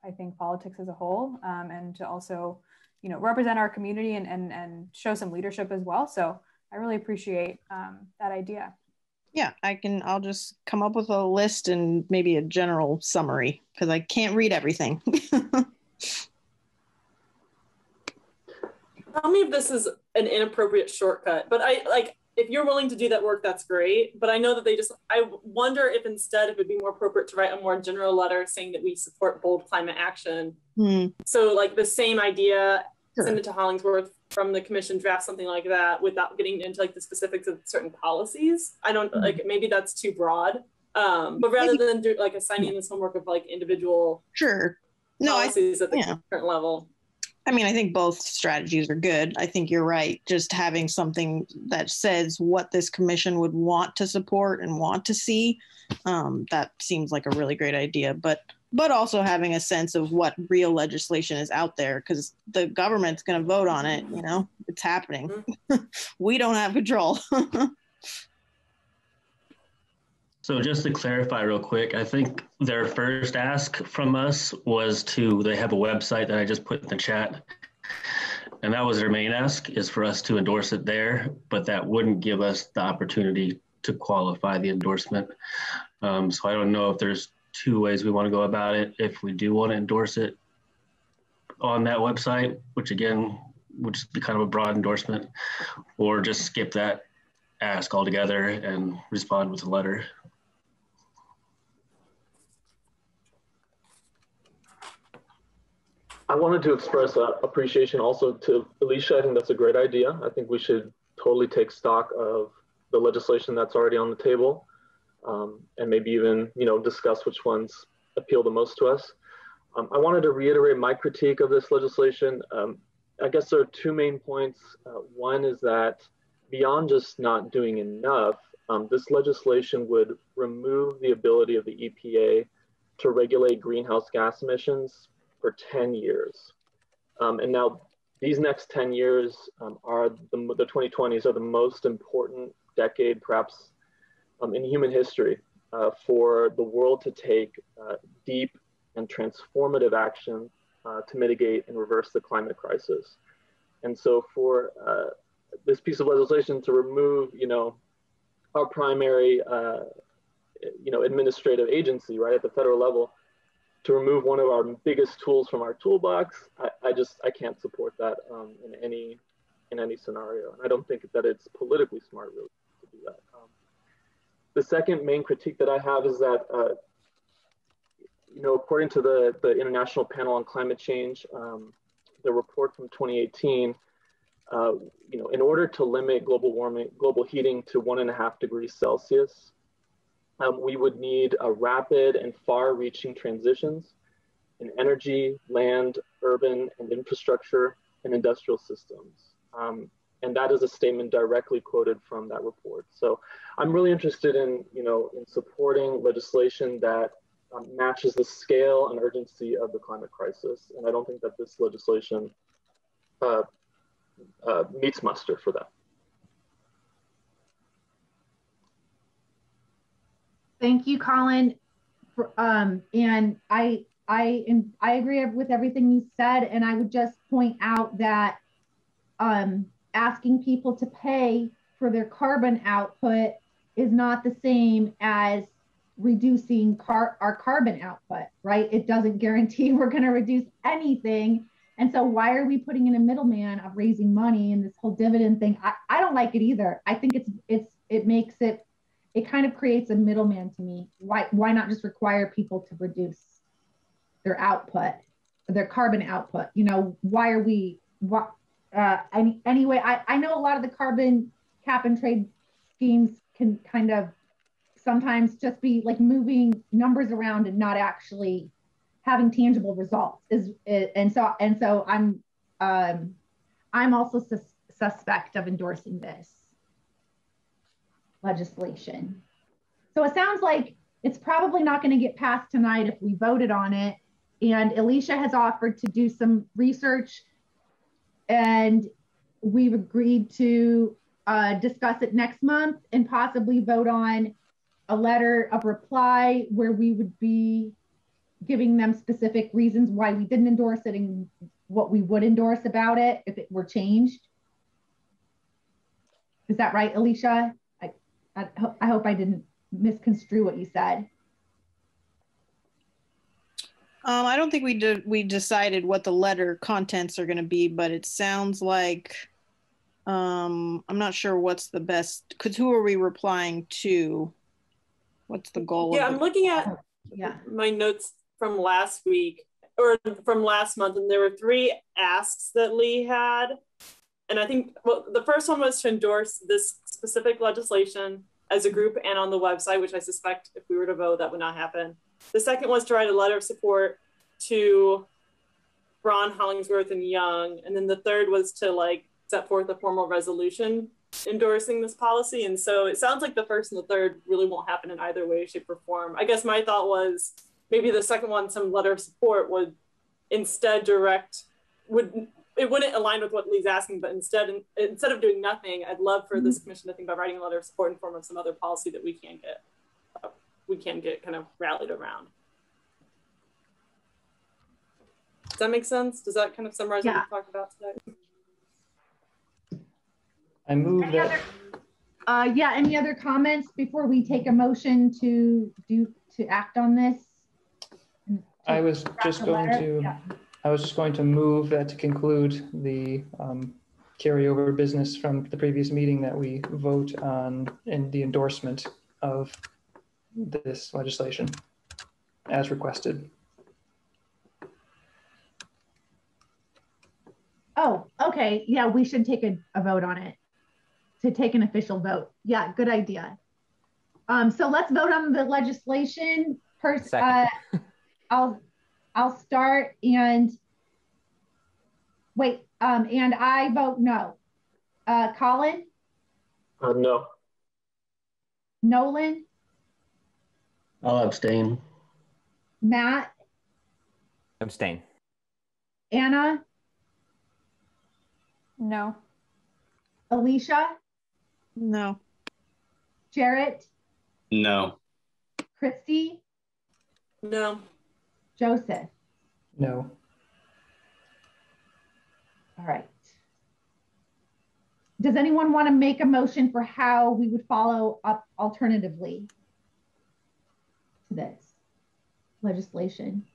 I think, politics as a whole, and to also, you know, represent our community and show some leadership as well. So I really appreciate that idea. Yeah, I'll just come up with a list and maybe a general summary, because I can't read everything. Tell me if this is an inappropriate shortcut, but if you're willing to do that work, that's great. But I know that I wonder if instead it would be more appropriate to write a more general letter saying that we support bold climate action. So like the same idea, sure. Send it to Hollingsworth from the commission, draft something like that without getting into like the specifics of certain policies. I don't like, maybe that's too broad. But rather than do like assigning this homework of like individual policies at the current level. I mean, I think both strategies are good. I think you're right. Just having something that says what this commission would want to support and want to see, that seems like a really great idea. But also having a sense of what real legislation is out there, because the government's going to vote on it. You know, it's happening. We don't have control. So just to clarify real quick, I think their first ask from us was they have a website that I just put in the chat. And that was their main ask, is for us to endorse it there, but that wouldn't give us the opportunity to qualify the endorsement. So I don't know if there's two ways we want to go about it. If we do want to endorse it on that website, which again, would just be kind of a broad endorsement, or just skip that ask altogether and respond with a letter. I wanted to express appreciation also to Alicia. I think that's a great idea. I think we should totally take stock of the legislation that's already on the table, and maybe even, you know, discuss which ones appeal the most to us. I wanted to reiterate my critique of this legislation. I guess there are two main points. One is that beyond just not doing enough, this legislation would remove the ability of the EPA to regulate greenhouse gas emissions for 10 years. And now these next 10 years are the 2020s are the most important decade, perhaps in human history, for the world to take deep and transformative action to mitigate and reverse the climate crisis. And so for this piece of legislation to remove, you know, our primary, you know, administrative agency, right, at the federal level, to remove one of our biggest tools from our toolbox, I can't support that in any scenario. And I don't think that it's politically smart really to do that. The second main critique that I have is that, you know, according to the International Panel on Climate Change, the report from 2018, you know, in order to limit global heating to 1.5 degrees Celsius, we would need a rapid and far-reaching transitions in energy, land, urban, and infrastructure and industrial systems. And that is a statement directly quoted from that report. So I'm really interested in, you know, in supporting legislation that matches the scale and urgency of the climate crisis. And I don't think that this legislation meets muster for that. Thank you, Colin. And I agree with everything you said. And I would just point out that asking people to pay for their carbon output is not the same as reducing our carbon output, right? It doesn't guarantee we're going to reduce anything. And so why are we putting in a middleman of raising money and this whole dividend thing? I don't like it either. I think it makes it kind of creates a middleman to me. Why not just require people to reduce their output, their carbon output? You know, why are we, anyway, I know a lot of the carbon cap and trade schemes can kind of sometimes just be like moving numbers around and not actually having tangible results. And so I'm also suspect of endorsing this legislation. So it sounds like it's probably not going to get passed tonight if we voted on it. And Alicia has offered to do some research, and we've agreed to discuss it next month and possibly vote on a letter of reply where we would be giving them specific reasons why we didn't endorse it and what we would endorse about it if it were changed. Is that right, Alicia? I hope I didn't misconstrue what you said. I don't think we decided what the letter contents are going to be, but it sounds like I'm not sure what's the best, because who are we replying to? What's the goal? Yeah, I'm looking at my notes from last week or from last month, and there were 3 asks that Lee had. And I think, well, the first one was to endorse this specific legislation as a group and on the website, which I suspect if we were to vote, that would not happen. The second was to write a letter of support to Braun, Hollingsworth, and Young. And then the third was to set forth a formal resolution endorsing this policy. And so it sounds like the first and the third really won't happen in either way, shape, or form. I guess my thought was maybe the second one, some letter of support, would instead it wouldn't align with what Lee's asking, but instead of doing nothing, I'd love for this commission to think about writing a letter of support in form of some other policy that we can get kind of rallied around. Does that make sense? Does that kind of summarize what we talked about today? I move that. Any other comments before we take a motion to act on this? I was just going to move that to conclude the carryover business from the previous meeting, that we vote on in the endorsement of this legislation as requested. Oh, okay. Yeah, we should take a vote on it, to take an official vote. Yeah, good idea. So let's vote on the legislation. First, I'll start and wait. And I vote no. Colin? No. Nolan? I'll abstain. Matt? Abstain. Anna? No. Alicia? No. Jarrett? No. Christy? No. Joseph? No. All right. Does anyone want to make a motion for how we would follow up alternatively to this legislation?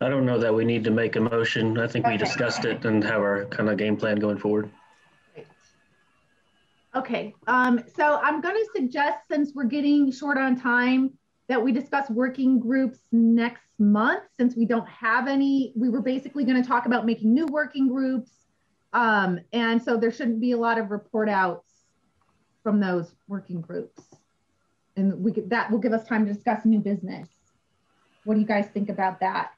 I don't know that we need to make a motion. I think we discussed it and have our kind of game plan going forward. Great. Okay, so I'm going to suggest, since we're getting short on time, that we discuss working groups next month, since we don't have any. We were basically going to talk about making new working groups. And so there shouldn't be a lot of report outs from those working groups. And that will give us time to discuss new business. What do you guys think about that?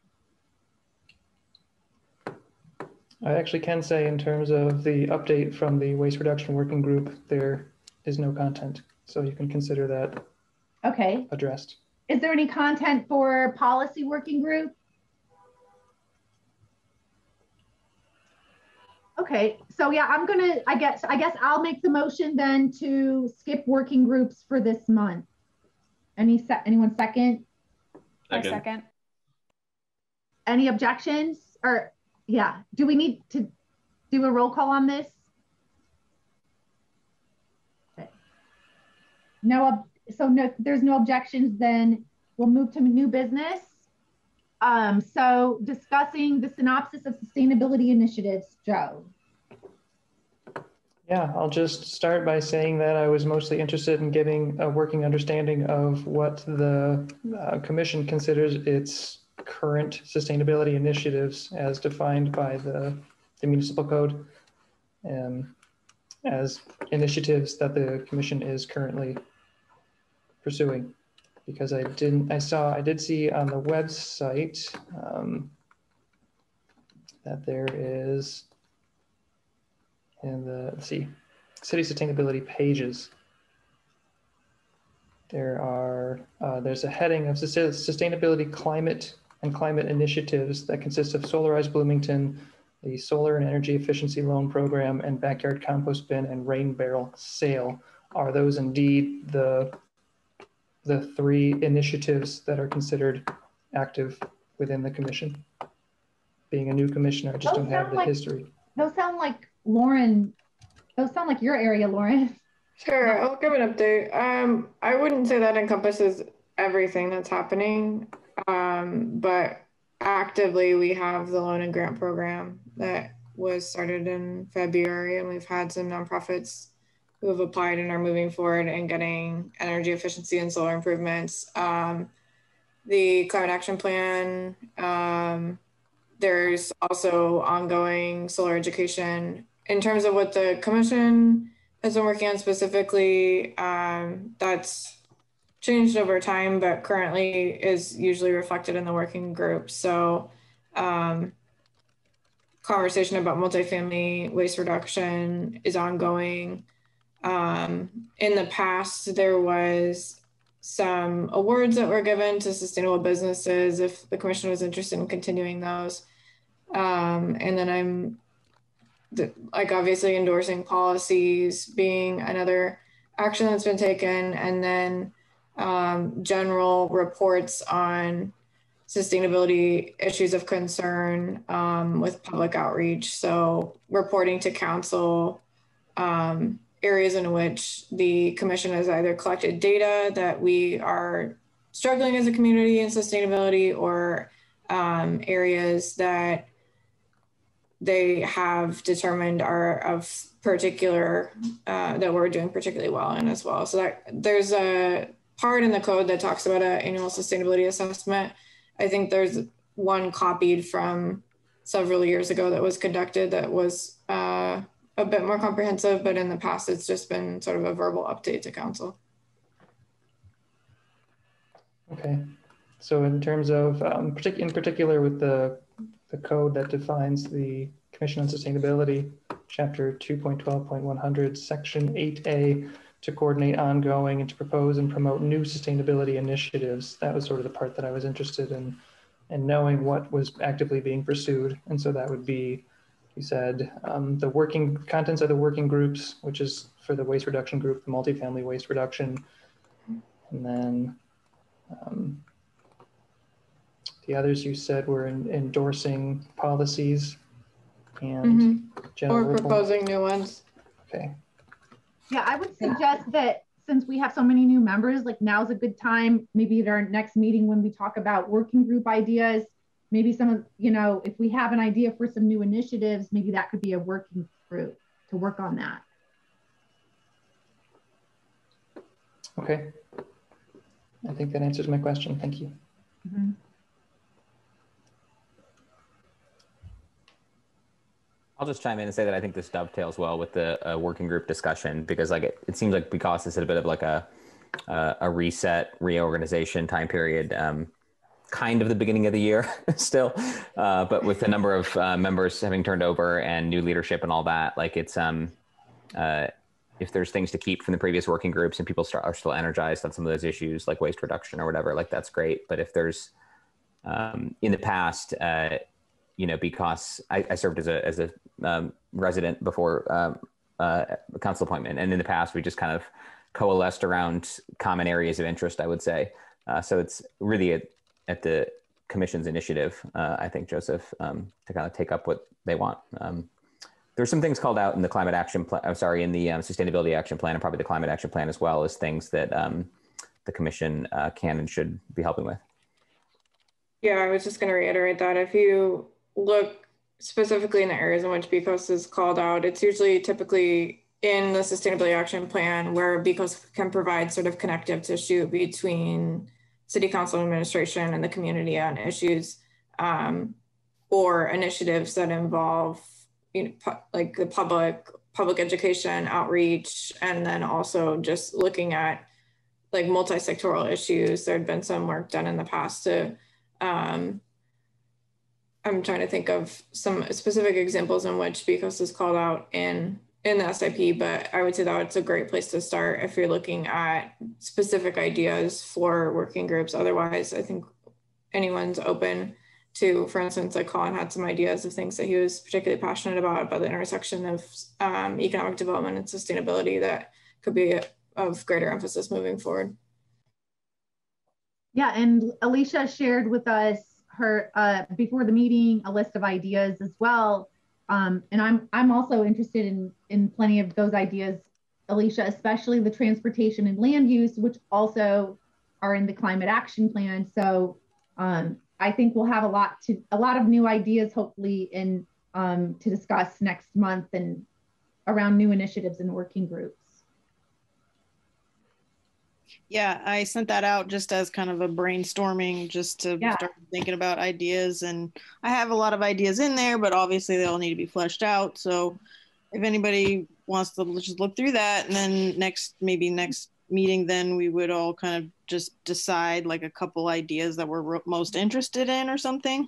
I actually can say, in terms of the update from the waste reduction working group, there is no content. So you can consider that addressed. Is there any content for policy working group? Okay, so yeah, I guess I'll make the motion then to skip working groups for this month. Anyone second? I second. Any objections? Or yeah, do we need to do a roll call on this? Okay. No, there's no objections, then we'll move to new business. So discussing the synopsis of sustainability initiatives, Joe. Yeah, I'll just start by saying that I was mostly interested in getting a working understanding of what the commission considers its current sustainability initiatives as defined by the municipal code, as initiatives that the commission is currently pursuing. Because I did see on the website that there is in the, let's see, city sustainability pages. There's a heading of sustainability climate and climate initiatives that consists of Solarize Bloomington, the solar and energy efficiency loan program, and backyard compost bin and rain barrel sale. Are those indeed the three initiatives that are considered active within the commission? Being a new commissioner, I just don't have the history. Those sound like Lauren. Those sound like your area, Lauren. Sure, I'll give an update. I wouldn't say that encompasses everything that's happening, but actively we have the loan and grant program that was started in February, and we've had some nonprofits who have applied and are moving forward and getting energy efficiency and solar improvements. The climate action plan, there's also ongoing solar education. In terms of what the commission has been working on specifically, that's changed over time, but currently is usually reflected in the working group. So conversation about multifamily waste reduction is ongoing. In the past, there was some awards that were given to sustainable businesses if the commission was interested in continuing those. And then I'm obviously endorsing policies being another action that's been taken, and then general reports on sustainability issues of concern with public outreach. So reporting to council areas in which the commission has either collected data that we are struggling as a community in sustainability, or areas that they have determined are of particular, that we're doing particularly well in as well. So that there's a part in the code that talks about an annual sustainability assessment. I think there's one copied from several years ago that was conducted that was a bit more comprehensive, but in the past, it's just been sort of a verbal update to council. Okay, so in terms of, in particular with the code that defines the Commission on Sustainability, Chapter 2.12.100, Section 8A, to coordinate ongoing and to propose and promote new sustainability initiatives. That was sort of the part that I was interested in knowing what was actively being pursued. And so that would be, you said, the working contents of the working groups, which is for the waste reduction group, the multifamily waste reduction. And then the others you said were endorsing policies and general or proposing new ones. Okay. Yeah, I would suggest that since we have so many new members, like now's a good time, maybe at our next meeting when we talk about working group ideas, maybe some of, if we have an idea for some new initiatives, maybe that could be a working group to work on that. Okay. I think that answers my question. Thank you. Mm-hmm. I'll just chime in and say that I think this dovetails well with the working group discussion, because it seems like because it's at a bit of like a reset, reorganization time period, kind of the beginning of the year still, but with the number of members having turned over and new leadership and all that, like it's if there's things to keep from the previous working groups and people are still energized on some of those issues like waste reduction or whatever, like that's great. But if there's in the past, because I served as a resident before a council appointment, and in the past we just kind of coalesced around common areas of interest, I would say. So it's really at the commission's initiative, I think, Joseph, to kind of take up what they want. There's some things called out in the climate action plan, in the sustainability action plan, and probably the climate action plan as well, as things that the commission can and should be helping with. Yeah, I was just going to reiterate that if you look specifically in the areas in which BCOS is called out, it's usually typically in the sustainability action plan where BCOS can provide sort of connective tissue between city council administration and the community on issues or initiatives that involve, like the public education outreach, and then also just looking at like multi-sectoral issues. There had been some work done in the past to I'm trying to think of some specific examples in which BCOS is called out in the SIP, but I would say that it's a great place to start if you're looking at specific ideas for working groups. Otherwise, I think anyone's open to, for instance, like Colin had some ideas of things that he was particularly passionate about the intersection of economic development and sustainability that could be of greater emphasis moving forward. Yeah, and Alicia shared with us her before the meeting a list of ideas as well. And I'm also interested in plenty of those ideas, Alicia, especially the transportation and land use, which also are in the climate action plan. So I think we'll have a lot of new ideas, hopefully, in to discuss next month and around new initiatives and working groups. Yeah, I sent that out just as kind of a brainstorming, just to start thinking about ideas. And I have a lot of ideas in there, but obviously they all need to be fleshed out. So if anybody wants to just look through that, and then next meeting, then we would all kind of just decide like a couple ideas that we're most interested in or something,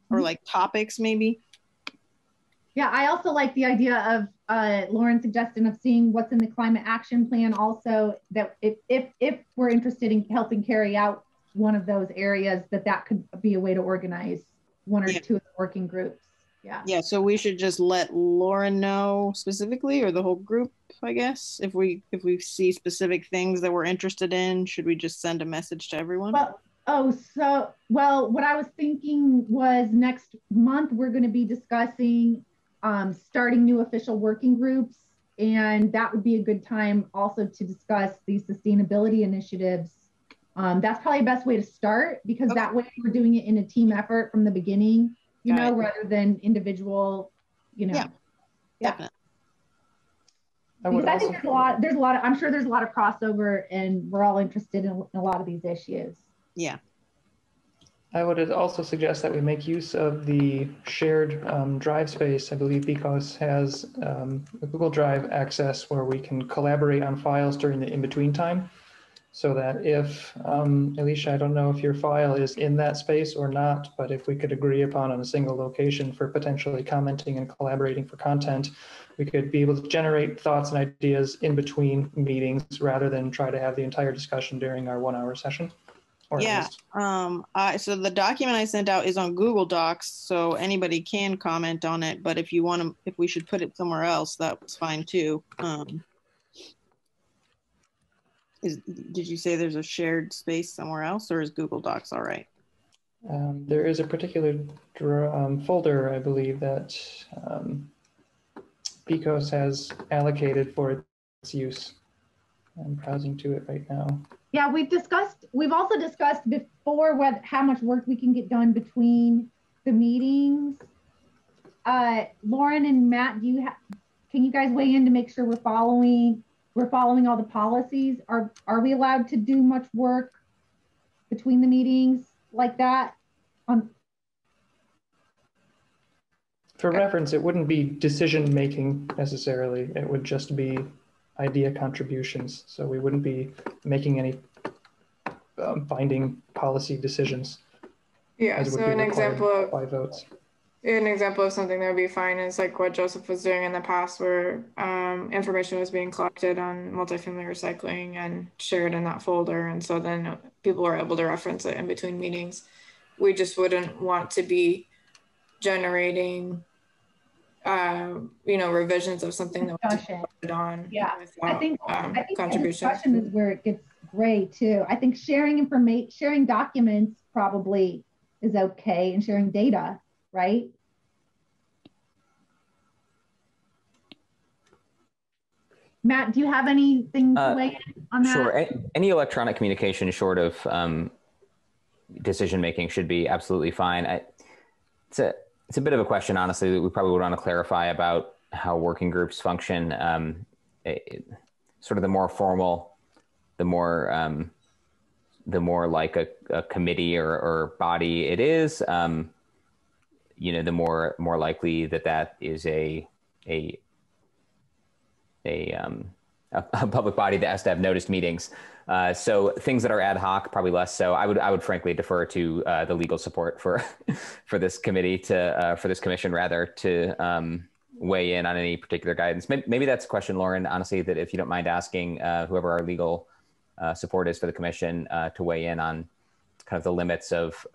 or like topics maybe. Yeah, I also like the idea of Lauren's suggestion of seeing what's in the climate action plan also, that if we're interested in helping carry out one of those areas, that could be a way to organize one or two of the working groups. Yeah, so we should just let Lauren know specifically, or the whole group, I guess. If we see specific things that we're interested in, should we just send a message to everyone? Well, what I was thinking was next month we're going to be discussing starting new official working groups, and that would be a good time also to discuss these sustainability initiatives. That's probably the best way to start, because that way we're doing it in a team effort from the beginning, rather than individual, Yeah. Because I think there's a lot of, I'm sure there's a lot of crossover, and we're all interested in a lot of these issues. Yeah. I would also suggest that we make use of the shared drive space. I believe BCOS has a Google Drive access where we can collaborate on files during the in-between time, so that if, Alicia, I don't know if your file is in that space or not, but if we could agree upon a single location for potentially commenting and collaborating for content, we could be able to generate thoughts and ideas in between meetings rather than try to have the entire discussion during our 1 hour session. Yeah. So the document I sent out is on Google Docs, so anybody can comment on it. But if you want to, if we should put it somewhere else, that's fine too. Did you say there's a shared space somewhere else, or is Google Docs all right? There is a particular folder, I believe, that BCOS has allocated for its use. I'm browsing to it right now. Yeah, we've also discussed before how much work we can get done between the meetings. Lauren and Matt, can you guys weigh in to make sure we're following all the policies? Are we allowed to do much work between the meetings like that? For reference, it wouldn't be decision making necessarily. It would just be idea contributions. So we wouldn't be making any binding policy decisions. Yeah, so an example of by votes. An example of something that would be fine is like what Joseph was doing in the past, where information was being collected on multifamily recycling and shared in that folder. And so then people were able to reference it in between meetings. We just wouldn't want to be generating you know, revisions of something that was voted on. Yeah, without, I think contributions. discussion is where it gets gray too. I think sharing information, sharing documents probably is okay, and sharing data, right? Matt, do you have anything to weigh in on that? Sure. Any electronic communication short of decision making should be absolutely fine. It's a bit of a question, honestly, that we probably would want to clarify about how working groups function. Sort of the more formal, the more like a committee or body it is, you know, the more likely that is a public body that has to have noticed meetings. So things that are ad hoc, probably less so. I would frankly defer to the legal support for this committee for this commission rather to weigh in on any particular guidance. Maybe that's a question, Lauren, honestly, that if you don't mind asking whoever our legal support is for the commission to weigh in on kind of the limits of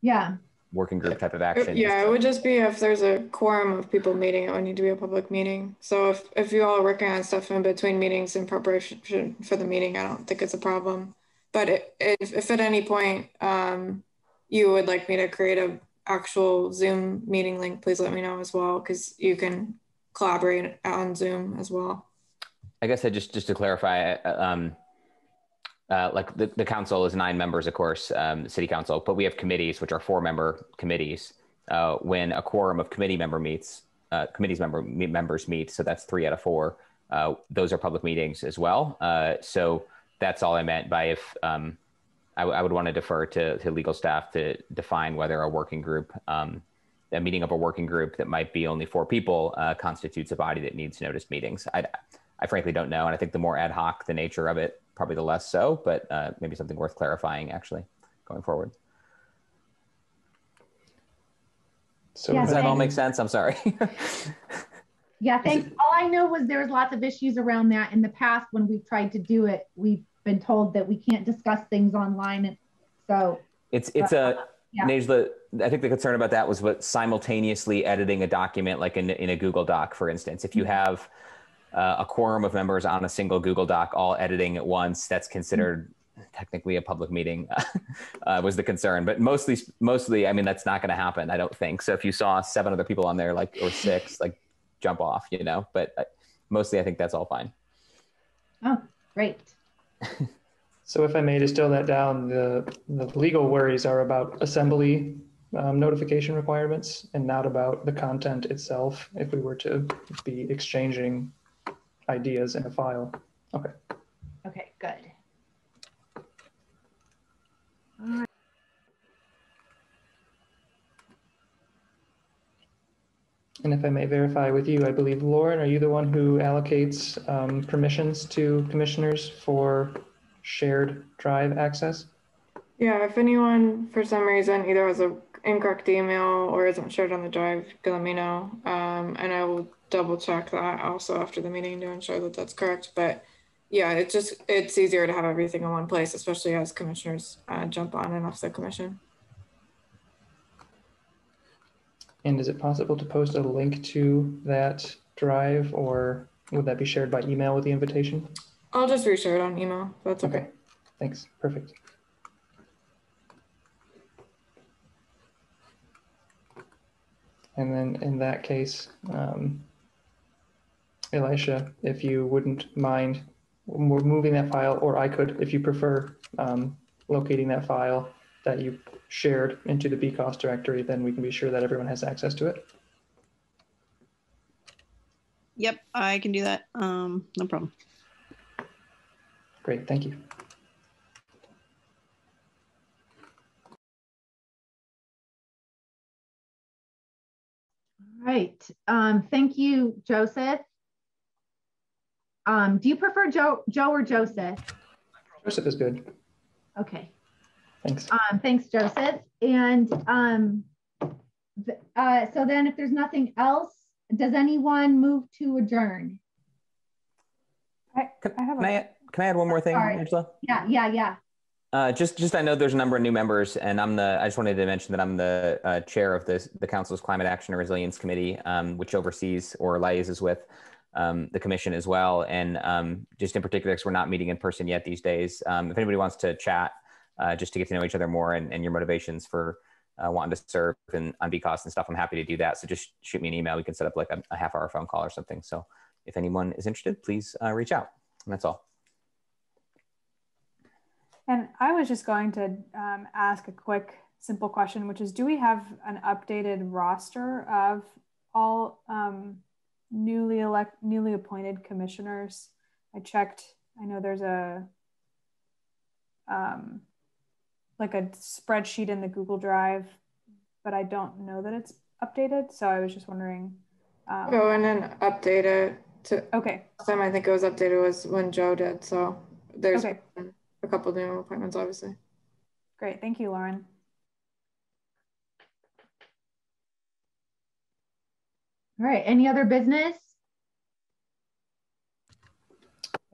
yeah, working group type of action. Yeah, it would just be if there's a quorum of people meeting, it would need to be a public meeting. So if you all are working on stuff in between meetings in preparation for the meeting, I don't think it's a problem. But if at any point you would like me to create a actual Zoom meeting link, please let me know as well, because you can collaborate on Zoom as well. I guess just to clarify, like the council is 9 members, of course, city council, but we have committees, which are 4-member committees. When a quorum of committee members meet, so that's 3 out of 4. Those are public meetings as well. So that's all I meant by if I would want to defer to legal staff to define whether a working group, a meeting of a working group that might be only 4 people constitutes a body that needs noticed meetings. I frankly don't know. And I think the more ad hoc the nature of it, probably the less so, but maybe something worth clarifying actually going forward. So does that all make sense? I'm sorry. Yeah, thanks. All I know was there's lots of issues around that in the past when we've tried to do it. We've been told that we can't discuss things online. And so it's Nejla, I think the concern about that was what simultaneously editing a document, like in a Google Doc, for instance. If you have a quorum of members on a single Google Doc all editing at once, that's considered technically a public meeting, was the concern. But mostly, I mean, that's not going to happen, I don't think. So if you saw 7 other people on there, like, or 6, like, jump off, you know, but mostly I think that's all fine. Oh, great. So if I may distill that down, the legal worries are about assembly notification requirements and not about the content itself if we were to be exchanging ideas in a file. Okay. Okay, good. All right. And if I may verify with you, I believe, Lauren, are you the one who allocates permissions to commissioners for shared drive access? Yeah, if anyone for some reason either has an incorrect email or isn't shared on the drive, you can let me know. And I will double check that also after the meeting to ensure that that's correct. But yeah, it's easier to have everything in one place, especially as commissioners jump on and off the commission. And is it possible to post a link to that drive, or would that be shared by email with the invitation? I'll just reshare it on email. That's okay. Thanks. Perfect. And then in that case, Elisha, if you wouldn't mind moving that file, or I could, if you prefer, locating that file that you shared into the BCOS directory, then we can be sure that everyone has access to it. Yep, I can do that. No problem. Great, thank you. All right, thank you, Joseph. Do you prefer Joe or Joseph? Joseph is good. Okay. Thanks. Thanks, Joseph. And so then if there's nothing else, does anyone move to adjourn? Can I add one more thing, Angela? Yeah. Just I know there's a number of new members, and I just wanted to mention that I'm the chair of the Council's Climate Action and Resilience Committee, which oversees or liaises with the commission as well. And just in particular, because we're not meeting in person yet these days, if anybody wants to chat, just to get to know each other more and your motivations for wanting to serve and on BCOS and stuff, I'm happy to do that. So just shoot me an email. We can set up like a half-hour phone call or something. So if anyone is interested, please reach out. And that's all. And I was just going to ask a quick, simple question, which is, do we have an updated roster of all newly appointed commissioners? I checked. I know there's a like a spreadsheet in the Google Drive, but I don't know that it's updated. So I was just wondering. Go in and update it. Okay. Last time I think it was updated was when Joe did. So there's okay. A couple of new appointments, obviously. Great. Thank you, Lauren. All right. Any other business?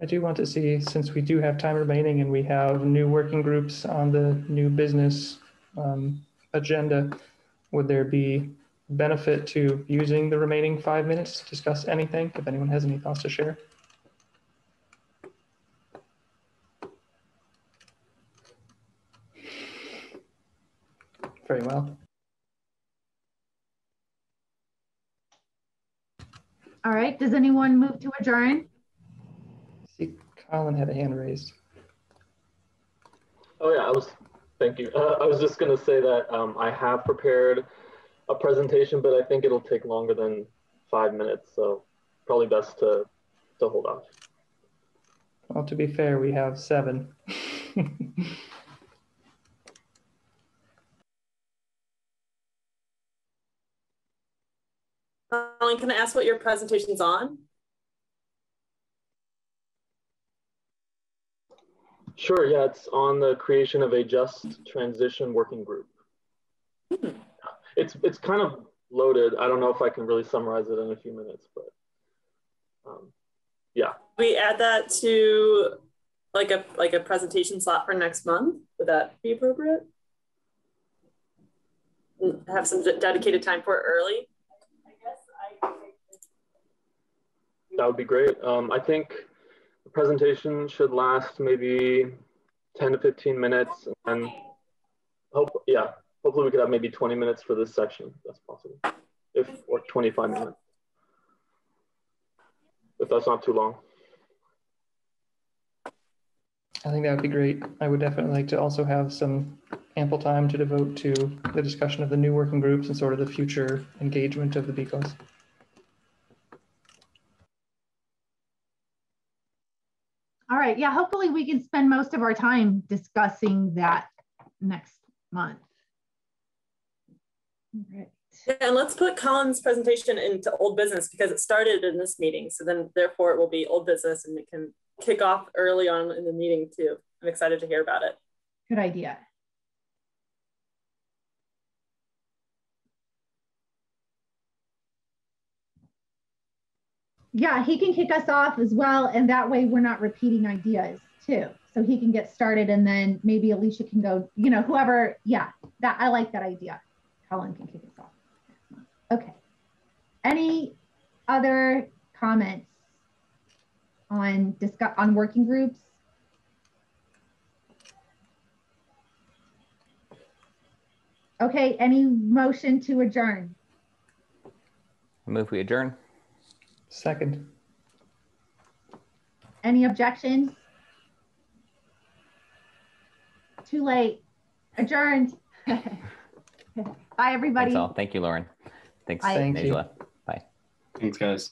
I do want to see, since we do have time remaining and we have new working groups on the new business agenda, would there be benefit to using the remaining 5 minutes to discuss anything? If anyone has any thoughts to share. Very well. All right. Does anyone move to adjourn? See, Colin had a hand raised. Oh yeah, thank you. I was just gonna say that I have prepared a presentation, but I think it'll take longer than 5 minutes. So probably best to hold off. Well, to be fair, we have 7. Colin, can I ask what your presentation's on? Sure, yeah, it's on the creation of a just transition working group. It's kind of loaded. I don't know if I can really summarize it in a few minutes, but yeah. We add that to like a presentation slot for next month. Would that be appropriate? Have some dedicated time for it early? That would be great. I think the presentation should last maybe 10 to 15 minutes, and hopefully we could have maybe 20 minutes for this section, if that's possible, or 25 minutes, if that's not too long. I think that would be great. I would definitely like to also have some ample time to devote to the discussion of the new working groups and sort of the future engagement of the BCOS. All right. Yeah, hopefully we can spend most of our time discussing that next month. All right. Yeah, and let's put Colin's presentation into old business because it started in this meeting. So then therefore it will be old business and it can kick off early on in the meeting too. I'm excited to hear about it. Good idea. Yeah, he can kick us off as well. And that way we're not repeating ideas too. So he can get started and then maybe Alicia can go, whoever. Yeah, I like that idea. Colin can kick us off. Okay. Any other comments on working groups? Okay, any motion to adjourn? I move we adjourn. Second. Any objections? Too late. Adjourned. Bye, everybody. Thanks all. Thank you, Lauren. Thanks, Thank you. Angela. Bye. Thanks, guys.